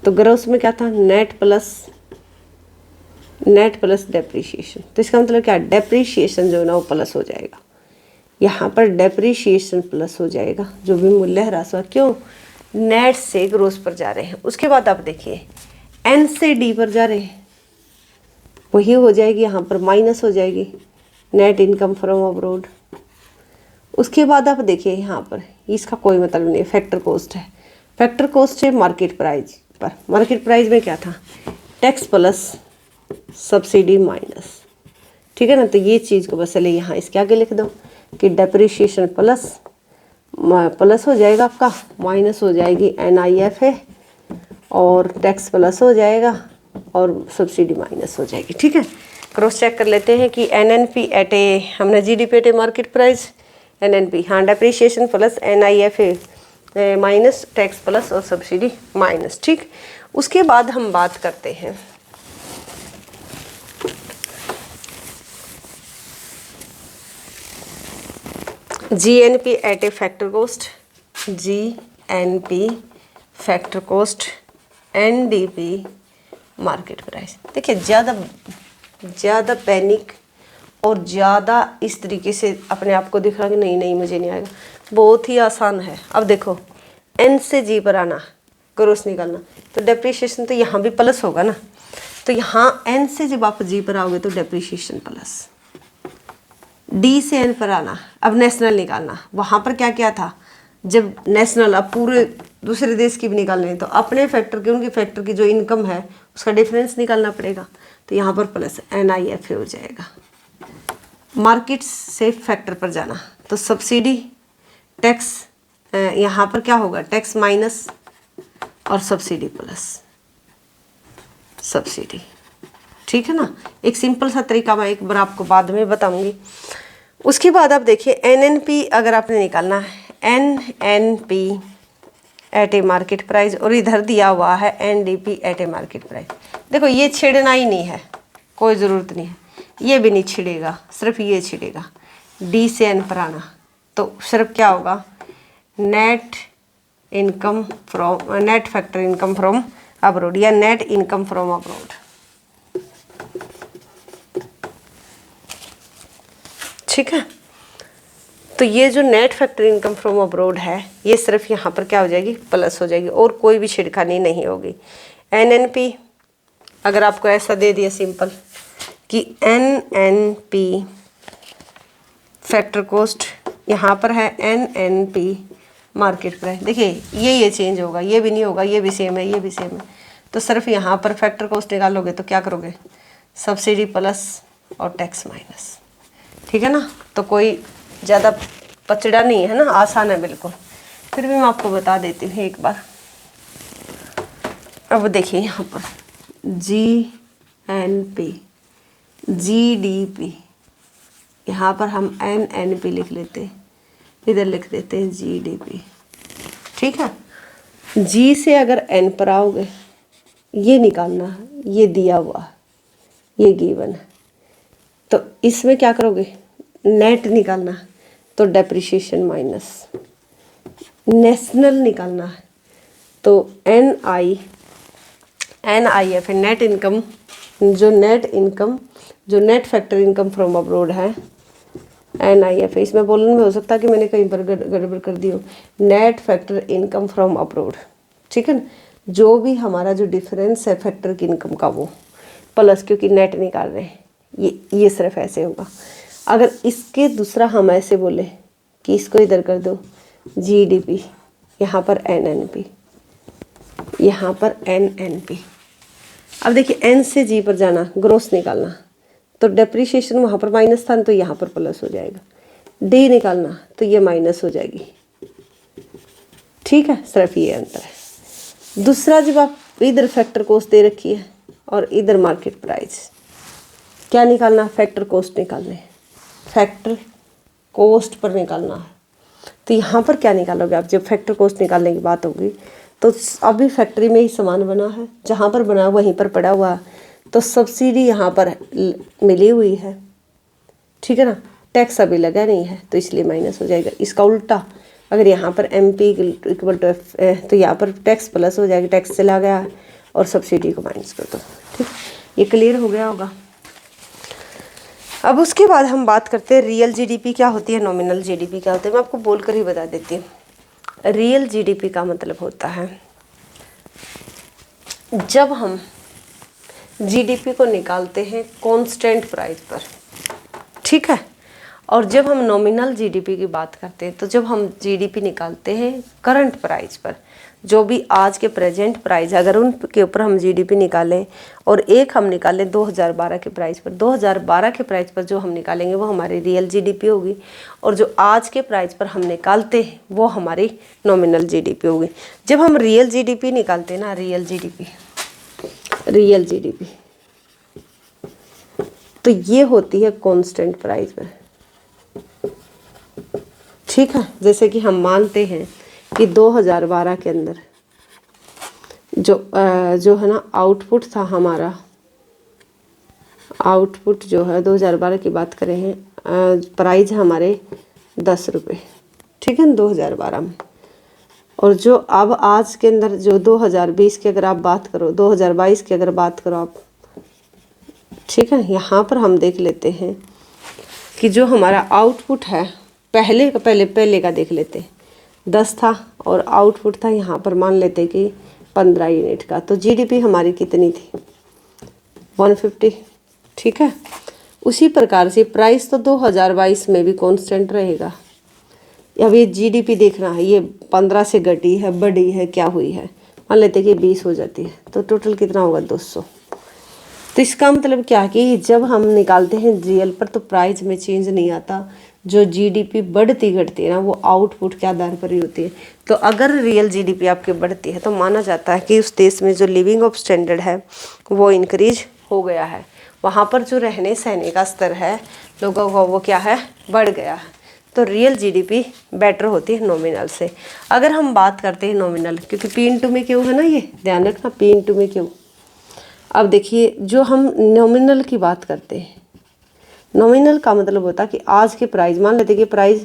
तो ग्रोस में क्या था, नेट प्लस डेप्रीशिएशन। तो इसका मतलब क्या, डेप्रीशिएशन जो है ना वो प्लस हो जाएगा, यहाँ पर डेप्रीशिएशन प्लस हो जाएगा, जो भी मूल्य ह्रास हुआ, क्यों, नेट से ग्रोस पर जा रहे हैं। उसके बाद आप देखिए एन से डी पर जा रहे हैं, वही हो जाएगी, यहाँ पर माइनस हो जाएगी नेट इनकम फ्रॉम अब्रोड। उसके बाद आप देखिए यहाँ पर इसका कोई मतलब नहीं है, फैक्टर कॉस्ट है, फैक्टर कॉस्ट है मार्केट प्राइस पर। मार्केट प्राइस में क्या था, टैक्स प्लस सब्सिडी माइनस। ठीक है ना, तो ये चीज़ को बस चले यहाँ इसके आगे लिख दो कि डेप्रिशिएशन प्लस हो जाएगा आपका, माइनस हो जाएगी एनआईएफ है, और टैक्स प्लस हो जाएगा और सब्सिडी माइनस हो जाएगी। ठीक है, क्रॉस चेक कर लेते हैं कि एनएनपी एट ए, हमने GDP at a market price, NNP, हाँ, डेप्रिशिएशन प्लस एनआईएफ है माइनस टैक्स प्लस और सब्सिडी माइनस। ठीक, उसके बाद हम बात करते हैं GNP at a factor cost, GNP factor cost, NDP market price. देखिए ज़्यादा पैनिक और ज़्यादा इस तरीके से अपने आप को दिख रहा कि नहीं मुझे नहीं आएगा, बहुत ही आसान है। अब देखो एन से जी पर आना, क्रॉस निकालना, तो डेप्रिशिएशन तो यहाँ भी प्लस होगा ना, तो यहाँ एन से जब आप जी पर आओगे तो डेप्रिशिएशन प्लस, डी से एन पर आना, अब नेशनल निकालना। वहाँ पर क्या क्या था, जब नेशनल, अब पूरे दूसरे देश की भी निकालनी है तो अपने फैक्टर की, उनके फैक्टर की जो इनकम है उसका डिफरेंस निकालना पड़ेगा, तो यहाँ पर प्लस एनआईएफ हो जाएगा। मार्केट से फैक्टर पर जाना, तो सब्सिडी टैक्स, यहाँ पर क्या होगा, टैक्स माइनस और सब्सिडी प्लस सब्सिडी। ठीक है ना, एक सिंपल सा तरीका मैं एक बार आपको बाद में बताऊंगी। उसके बाद आप देखिए एनएनपी अगर आपने निकालना है, NNP at a market price, और इधर दिया हुआ है NDP at a market price. देखो ये छेड़ना ही नहीं है, कोई ज़रूरत नहीं है, ये भी नहीं छिड़ेगा, सिर्फ ये छिड़ेगा। डी से एन पर आना, तो सिर्फ क्या होगा, net income from, net factor income from abroad या नेट इनकम फ्रॉम अब्रोड। ठीक है, तो ये जो net factor income from abroad है, ये सिर्फ यहाँ पर क्या हो जाएगी, प्लस हो जाएगी, और कोई भी छिड़खानी नहीं होगी। एनएनपी अगर आपको ऐसा दे दिया सिंपल कि एनएनपी फैक्टर कॉस्ट, यहाँ पर है एनएनपी मार्केट प्राइस। देखिए ये चेंज होगा, ये भी नहीं होगा, ये भी सेम है, ये भी सेम है, तो सिर्फ यहाँ पर फैक्टर कॉस्ट निकालोगे तो क्या करोगे, सब्सिडी प्लस और टैक्स माइनस। ठीक है ना, तो कोई ज़्यादा पचड़ा नहीं है ना, आसान है बिल्कुल। फिर भी मैं आपको बता देती हूँ एक बार। अब देखिए यहाँ पर जीएनपी, जीडीपी, यहाँ पर हम एनएनपी लिख लेते हैं, इधर लिख देते हैं जीडीपी। ठीक है, जी से अगर एन पर आओगे, ये निकालना है, ये दिया हुआ है, ये गिवन है, तो इसमें क्या करोगे, नेट निकालना है, तो डेप्रिशिएशन माइनस, नेशनल निकालना है, तो एनआईएफ नेट इनकम, जो net factor income from abroad है, एनआईएफ है। इसमें बोलने में हो सकता है कि मैंने कहीं पर गड़बड़ कर दी हो, net factor income from abroad. ठीक है ना, जो भी हमारा जो डिफरेंस है फैक्टर की इनकम का वो प्लस, क्योंकि नेट निकाल रहे हैं, ये सिर्फ ऐसे होगा। अगर इसके दूसरा हम ऐसे बोले कि इसको इधर कर दो जीडीपी, यहाँ पर एनएनपी, यहाँ पर NNP। अब देखिए N से G पर जाना, ग्रोस निकालना, तो डेप्रीशिएशन वहाँ पर माइनस था तो यहाँ पर प्लस हो जाएगा। D निकालना तो ये माइनस हो जाएगी। ठीक है, सिर्फ ये अंतर है। दूसरा, जब आप इधर फैक्टर कॉस्ट दे रखी है और इधर मार्केट प्राइस, क्या निकालना? फैक्टर कॉस्ट निकालने, फैक्टर कॉस्ट पर निकालना है। तो यहाँ पर क्या निकालोगे आप? जब फैक्टर कॉस्ट निकालने की बात होगी तो अभी फैक्ट्री में ही सामान बना है, जहाँ पर बना वहीं पर पड़ा हुआ है, तो सब्सिडी यहाँ पर मिली हुई है। ठीक है ना, टैक्स अभी लगा नहीं है तो इसलिए माइनस हो जाएगा। इसका उल्टा, अगर यहाँ पर MP इक्वल टू F तो यहाँ पर टैक्स प्लस हो जाएगा, टैक्स चला गया है और सब्सिडी को माइनस कर दो। ठीक, ये क्लियर हो गया होगा। अब उसके बाद हम बात करते हैं रियल GDP क्या होती है, नॉमिनल GDP क्या होती है। मैं आपको बोलकर ही बता देती हूँ। रियल GDP का मतलब होता है जब हम GDP को निकालते हैं कांस्टेंट प्राइस पर, ठीक है, और जब हम नॉमिनल GDP की बात करते हैं तो जब हम GDP निकालते हैं करंट प्राइस पर, जो भी आज के प्रेजेंट प्राइस, अगर उनके ऊपर हम GDP निकालें और एक हम निकालें 2012 के प्राइस पर, 2012 के प्राइस पर जो हम निकालेंगे वो हमारी रियल GDP होगी, और जो आज के प्राइस पर हम निकालते हैं वो हमारी नॉमिनल GDP होगी। जब हम रियल GDP निकालते हैं ना, रियल GDP तो ये होती है कांस्टेंट प्राइस पर। ठीक है, जैसे कि हम मानते हैं कि 2012 के अंदर जो है ना आउटपुट था हमारा, आउटपुट जो है 2012 की बात करें हैं, प्राइस हमारे 10 रुपये, ठीक है ना, 2012 में। और जो अब आज के अंदर जो 2020 की अगर आप बात करो, 2022 की अगर बात करो आप, ठीक है, यहाँ पर हम देख लेते हैं कि जो हमारा आउटपुट है पहले का देख लेते हैं, 10 था और आउटपुट था यहाँ पर मान लेते कि 15 यूनिट का, तो GDP हमारी कितनी थी? 150। ठीक है, उसी प्रकार से प्राइस तो 2022 में भी कांस्टेंट रहेगा। अब ये GDP देखना है, ये 15 से घटी है, बढ़ी है, क्या हुई है, मान लेते कि 20 हो जाती है, तो टोटल कितना होगा? 200। तो इसका मतलब क्या है कि जब हम निकालते हैं रियल पर तो प्राइस में चेंज नहीं आता, जो GDP बढ़ती घटती है ना वो आउटपुट के आधार पर ही होती है। तो अगर रियल GDP आपकी बढ़ती है तो माना जाता है कि उस देश में जो लिविंग ऑफ स्टैंडर्ड है वो इंक्रीज हो गया है, वहाँ पर जो रहने सहने का स्तर है लोगों का वो क्या है? बढ़ गया है। तो रियल GDP बेटर होती है नॉमिनल से। अगर हम बात करते हैं नॉमिनल, क्योंकि P/Q में क्यों है ना, ये ध्यान रखना, P/Q में क्यों। अब देखिए, जो हम नॉमिनल की बात करते हैं, नॉमिनल का मतलब होता है कि आज के प्राइस, मान लेते कि प्राइस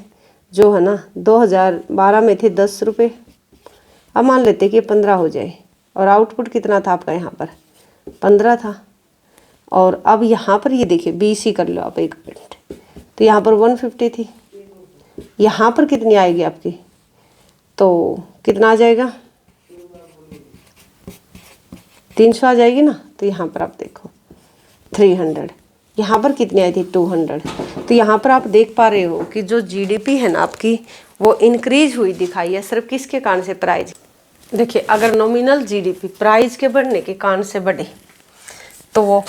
जो है ना 2012 में थे 10 रुपये, अब मान लेते कि 15 हो जाए, और आउटपुट कितना था आपका? यहाँ पर 15 था, और अब यहाँ पर ये देखिए 20 ही कर लो आप, 1 मिनट, तो यहाँ पर 150 थी, यहाँ पर कितनी आएगी आपकी? तो कितना आ जाएगा? 300 आ जाएगी ना। तो यहाँ पर आप देखो 300, यहाँ पर कितनी आई थी? 200। तो यहाँ पर आप देख पा रहे हो कि जो GDP है ना आपकी वो इंक्रीज हुई दिखाई है, सिर्फ किसके कारण से? प्राइस। देखिए, अगर नॉमिनल GDP प्राइस के बढ़ने के कारण से बढ़े तो वो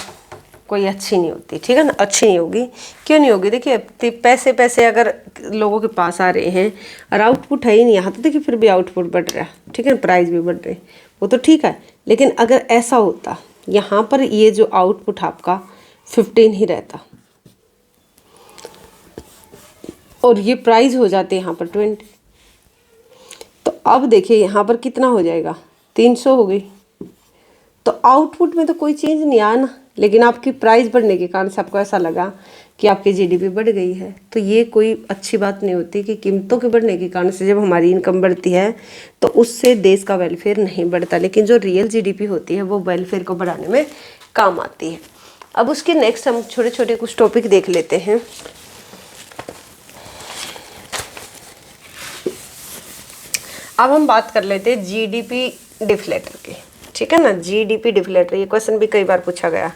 कोई अच्छी नहीं होती, ठीक है ना, अच्छी नहीं होगी। क्यों नहीं होगी? देखिए, पैसे अगर लोगों के पास आ रहे हैं और आउटपुट है ही नहीं यहाँ, तो देखिए फिर भी आउटपुट बढ़ रहा है, ठीक है, प्राइस भी बढ़ रहे, वो तो ठीक है। लेकिन अगर ऐसा होता यहाँ पर ये जो आउटपुट आपका 15 ही रहता और ये प्राइस हो जाते यहाँ पर 20, तो अब देखिए यहाँ पर कितना हो जाएगा? 300 हो गई। तो आउटपुट में तो कोई चेंज नहीं आया ना, लेकिन आपकी प्राइस बढ़ने के कारण से आपको ऐसा लगा कि आपकी GDP बढ़ गई है। तो ये कोई अच्छी बात नहीं होती कि कीमतों के बढ़ने के कारण से जब हमारी इनकम बढ़ती है तो उससे देश का वेलफेयर नहीं बढ़ता, लेकिन जो रियल GDP होती है वो वेलफेयर को बढ़ाने में काम आती है। अब उसके नेक्स्ट हम छोटे छोटे कुछ टॉपिक देख लेते हैं। अब हम बात कर लेते हैं GDP डिफ्लेटर की, ठीक है ना। GDP डिफ्लेटर, ये क्वेश्चन भी कई बार पूछा गया।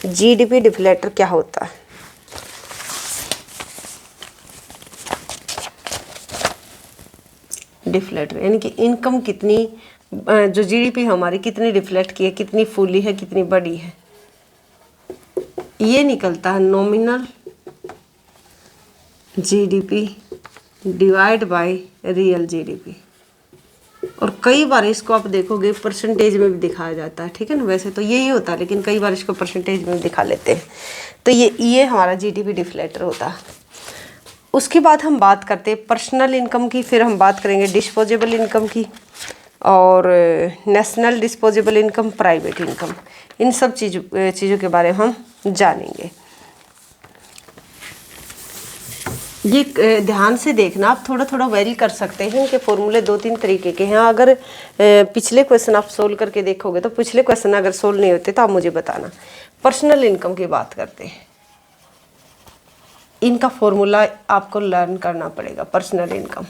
GDP डिफ्लेटर क्या होता है? डिफ्लेक्ट, यानी कि इनकम कितनी, जो जीडीपी हमारी कितनी डिफ्लेक्ट की है, कितनी फूली है, कितनी बड़ी है, ये निकलता है nominal GDP divide by real GDP. और कई बार इसको आप देखोगे परसेंटेज में भी दिखाया जाता है, ठीक है ना। वैसे तो यही होता है, लेकिन कई बार इसको परसेंटेज में भी दिखा लेते हैं। तो ये हमारा जीडीपी डिफ्लेक्टर होता है। उसके बाद हम बात करते हैं पर्सनल इनकम की, फिर हम बात करेंगे डिस्पोजेबल इनकम की, और national disposable income, private income, इन सब चीज़ों के बारे में हम जानेंगे। ये ध्यान से देखना, आप थोड़ा थोड़ा वेरी कर सकते हैं। इनके फॉर्मूले 2-3 तरीके के हैं। अगर पिछले क्वेश्चन आप सोल्व करके देखोगे तो पिछले क्वेश्चन अगर सोल्व नहीं होते तो आप मुझे बताना। पर्सनल इनकम की बात करते हैं, इनका फॉर्मूला आपको लर्न करना पड़ेगा। पर्सनल इनकम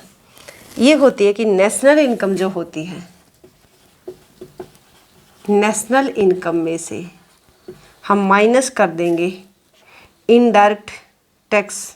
ये होती है कि नेशनल इनकम जो होती है, नेशनल इनकम में से हम माइनस कर देंगे इनडायरेक्ट टैक्स।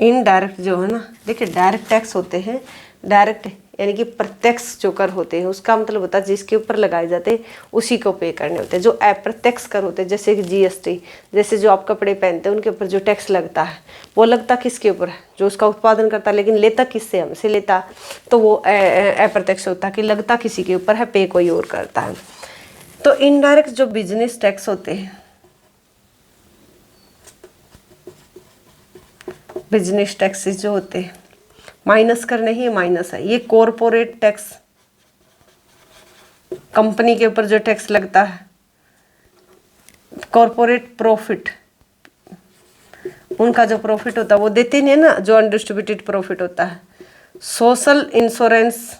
इनडायरेक्ट जो है ना, देखिए डायरेक्ट टैक्स होते हैं, डायरेक्ट यानी कि प्रत्यक्ष जो कर होते हैं, उसका मतलब होता है जिसके ऊपर लगाए जाते हैं उसी को पे करने होते हैं। जो अप्रत्यक्ष कर होते हैं, जैसे कि जीएसटी, जैसे जो आप कपड़े पहनते हैं उनके ऊपर जो टैक्स लगता है, वो लगता किसके ऊपर है, जो उसका उत्पादन करता है, लेकिन लेता किससे, हमसे लेता, तो वो अप्रत्यक्ष होता है कि लगता किसी के ऊपर है, पे कोई और करता है। तो इनडायरेक्ट जो बिजनेस टैक्स होते हैं, बिजनेस टैक्सेस जो होते हैं, माइनस करने ही माइनस है। ये कॉरपोरेट टैक्स, कंपनी के ऊपर जो टैक्स लगता है, कॉरपोरेट प्रॉफिट, उनका जो प्रॉफिट होता है वो देते नहीं है ना, जो अनडिस्ट्रीब्यूटेड प्रॉफिट होता है। सोशल इंश्योरेंस,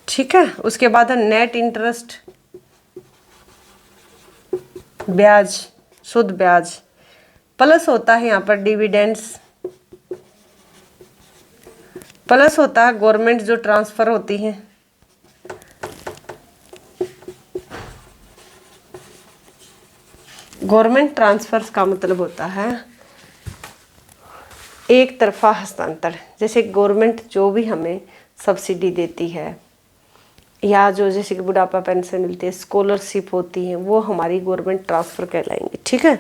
ठीक है। उसके बाद है नेट इंटरेस्ट, ब्याज, शुद्ध ब्याज, प्लस होता है यहाँ पर डिविडेंड्स, प्लस होता है गवर्नमेंट जो ट्रांसफर होती है, गवर्नमेंट ट्रांसफर्स का मतलब होता है एक तरफा हस्तांतरण। जैसे गवर्नमेंट जो भी हमें सब्सिडी देती है, या जो जैसे कि बुढ़ापा पेंशन मिलती है, स्कॉलरशिप होती है, वो हमारी गवर्नमेंट ट्रांसफ़र कहलाएंगे, ठीक है।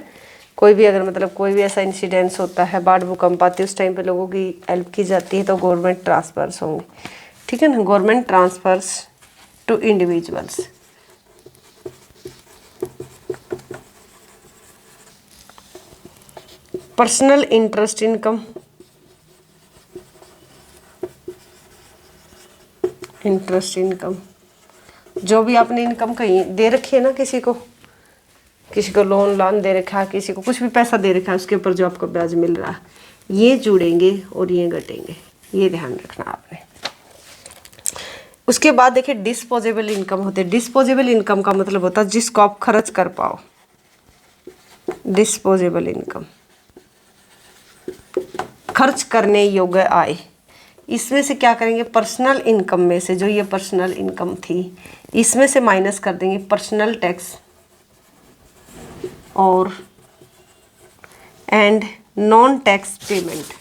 कोई भी अगर मतलब कोई भी ऐसा इंसिडेंस होता है, बाढ़ भूकंप आती है, उस टाइम पे लोगों की हेल्प की जाती है, तो गवर्नमेंट ट्रांसफर्स होंगे, ठीक है ना। Government transfers to individuals. Personal interest income, interest income, जो भी आपने इनकम कहीं दे रखी है ना, किसी को लोन दे रखा है, किसी को कुछ भी पैसा दे रखा है, उसके ऊपर जो आपको ब्याज मिल रहा है, ये जुड़ेंगे और ये घटेंगे, ये ध्यान रखना आपने। उसके बाद देखिए डिस्पोजेबल इनकम होते हैं। डिस्पोजेबल इनकम का मतलब होता है जिसको आप खर्च कर पाओ, डिस्पोजेबल इनकम, खर्च करने योग्य आय। इसमें से क्या करेंगे, पर्सनल इनकम में से, जो ये पर्सनल इनकम थी, इसमें से माइनस कर देंगे पर्सनल टैक्स और एंड नॉन टैक्स पेमेंट।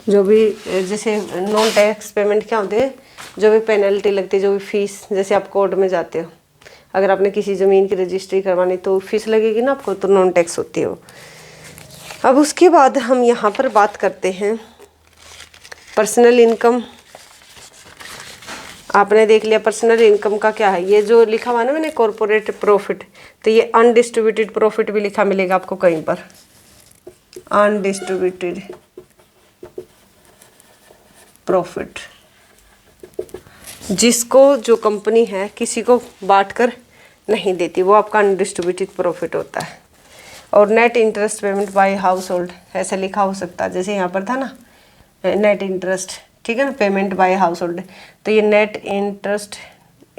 जो भी जैसे नॉन टैक्स पेमेंट क्या होते हैं, जो भी पेनल्टी लगती है, जो भी फीस, जैसे आप कोर्ट में जाते हो, अगर आपने किसी ज़मीन की रजिस्ट्री करवानी तो फीस लगेगी ना आपको, तो नॉन टैक्स होती है वो। अब उसके बाद हम यहाँ पर बात करते हैं पर्सनल इनकम। आपने देख लिया पर्सनल इनकम का क्या है, ये जो लिखा हुआ है ना मैंने कॉरपोरेट प्रॉफिट, तो ये अनडिस्ट्रीब्यूटेड प्रॉफिट भी लिखा मिलेगा आपको कहीं पर, अनडिस्ट्रीब्यूटेड प्रॉफिट, जिसको जो कंपनी है किसी को बांट कर नहीं देती, वो आपका अनडिस्ट्रीब्यूटेड प्रॉफिट होता है। और net interest payment by house hold, ऐसा लिखा हो सकता है, जैसे यहाँ पर था ना नेट इंटरेस्ट, ठीक है ना, पेमेंट बाय हाउस होल्ड, तो ये नेट इंटरेस्ट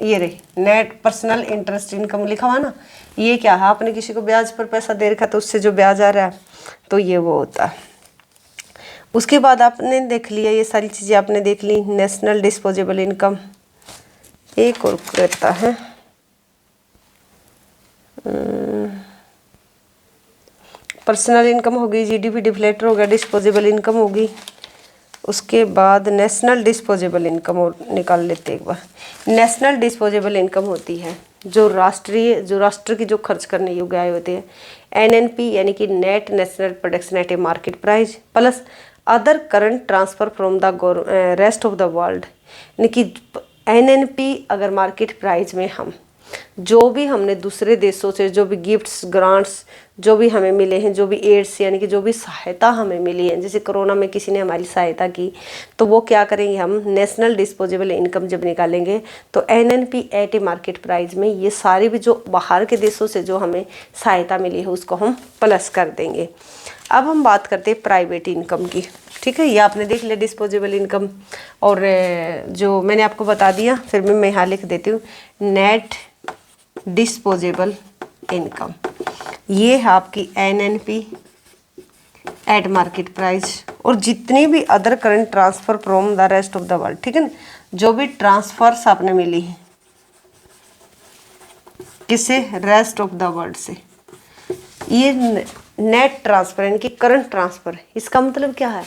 ये रही नेट पर्सनल इंटरेस्ट इनकम लिखा हुआ ना, ये क्या है, आपने किसी को ब्याज पर पैसा दे रखा तो उससे जो ब्याज आ रहा है तो ये वो होता है। उसके बाद आपने देख लिया, ये सारी चीज़ें आपने देख ली। नेशनल डिस्पोजेबल इनकम एक और रहता है, पर्सनल इनकम होगी, जीडीपी डिफ्लेटर हो गया, डिस्पोजेबल इनकम होगी। उसके बाद नेशनल डिस्पोजेबल इनकम और निकाल लेते एक बार। नेशनल डिस्पोजेबल इनकम होती है जो राष्ट्र की जो खर्च करने योग्य आय होते हैं। एनएनपी यानी कि net national production at a market price plus other current transfer from the rest of the world, यानी कि एनएनपी अगर मार्केट प्राइस में हम जो भी हमने दूसरे देशों से जो भी गिफ्ट्स ग्रांट्स जो भी हमें मिले हैं, जो भी एड्स यानी कि जो भी सहायता हमें मिली है, जैसे कोरोना में किसी ने हमारी सहायता की, तो वो क्या करेंगे, हम नेशनल डिस्पोजेबल इनकम जब निकालेंगे तो NNP at a market price में ये सारी भी जो बाहर के देशों से जो हमें सहायता मिली है उसको हम प्लस कर देंगे। अब हम बात करते हैं प्राइवेट इनकम की। ठीक है, ये आपने देख लिया डिस्पोजेबल इनकम, और जो मैंने आपको बता दिया, फिर भी मैं यहाँ लिख देती हूँ नेट डिस्पोजेबल इनकम। ये है आपकी एनएनपी एट मार्केट प्राइस, और जितनी भी other current transfer from the rest of the world, ठीक है ना, जो भी ट्रांसफर्स आपने मिली है किसे, रेस्ट ऑफ द वर्ल्ड से, ये नेट ट्रांसफर यानी कि करंट ट्रांसफर। इसका मतलब क्या है,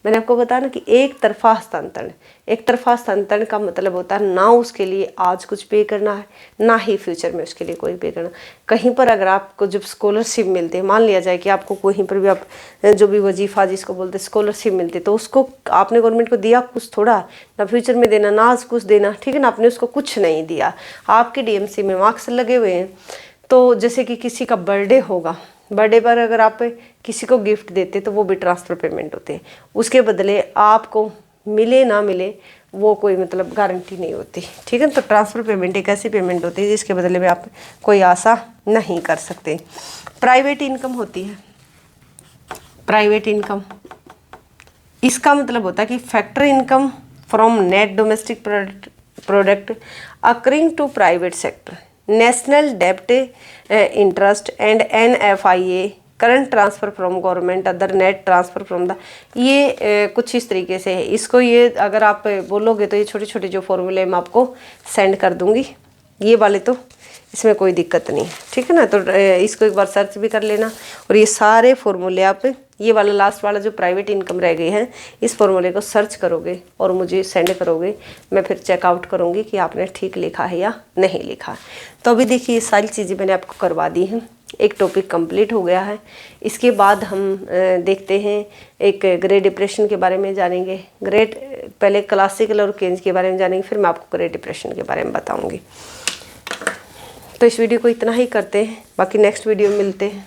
मैंने आपको बताया ना कि एक तरफा हस्तांतरण। एक तरफा हस्तांतरण का मतलब होता है ना उसके लिए आज कुछ पे करना है, ना ही फ्यूचर में उसके लिए कोई पे करना। कहीं पर अगर आपको जब स्कॉलरशिप मिलती है, मान लिया जाए कि आपको कहीं पर भी आप जो भी वजीफा जिसको बोलते हैं स्कॉलरशिप मिलती है, तो उसको आपने गवर्नमेंट को दिया कुछ थोड़ा, ना फ्यूचर में देना ना आज कुछ देना, ठीक है ना, आपने उसको कुछ नहीं दिया। आपके डीएमसी में मार्क्स लगे हुए हैं, तो जैसे कि किसी का बर्थडे होगा, बर्थडे पर अगर आप किसी को गिफ्ट देते तो वो भी ट्रांसफ़र पेमेंट होते हैं, उसके बदले आपको मिले ना मिले वो कोई मतलब गारंटी नहीं होती। ठीक है, तो ट्रांसफ़र पेमेंट एक ऐसी पेमेंट होती है जिसके बदले में आप कोई आशा नहीं कर सकते। प्राइवेट इनकम होती है, प्राइवेट इनकम इसका मतलब होता है कि factor income from net domestic product accruing to private sector, national डेब्ट interest and NFIA current transfer from government other net transfer from the, ये कुछ इस तरीके से है। इसको ये अगर आप बोलोगे तो ये छोटे छोटे जो फॉर्मूले मैं आपको सेंड कर दूंगी, ये वाले तो इसमें कोई दिक्कत नहीं है। ठीक है ना, तो इसको एक बार सर्च भी कर लेना, और ये सारे फॉर्मूले आप ये वाला लास्ट वाला जो प्राइवेट इनकम रह गई है इस फॉर्मूले को सर्च करोगे और मुझे सेंड करोगे, मैं फिर चेकआउट करूँगी कि आपने ठीक लिखा है या नहीं लिखा। तो अभी देखिए ये सारी चीज़ें मैंने आपको करवा दी हैं, एक टॉपिक कंप्लीट हो गया है। इसके बाद हम देखते हैं एक ग्रेट डिप्रेशन के बारे में जानेंगे। पहले क्लासिकल और केन्स के बारे में जानेंगे, फिर मैं आपको ग्रेट डिप्रेशन के बारे में बताऊँगी। तो इस वीडियो को इतना ही करते हैं, बाकी नेक्स्ट वीडियो में मिलते हैं।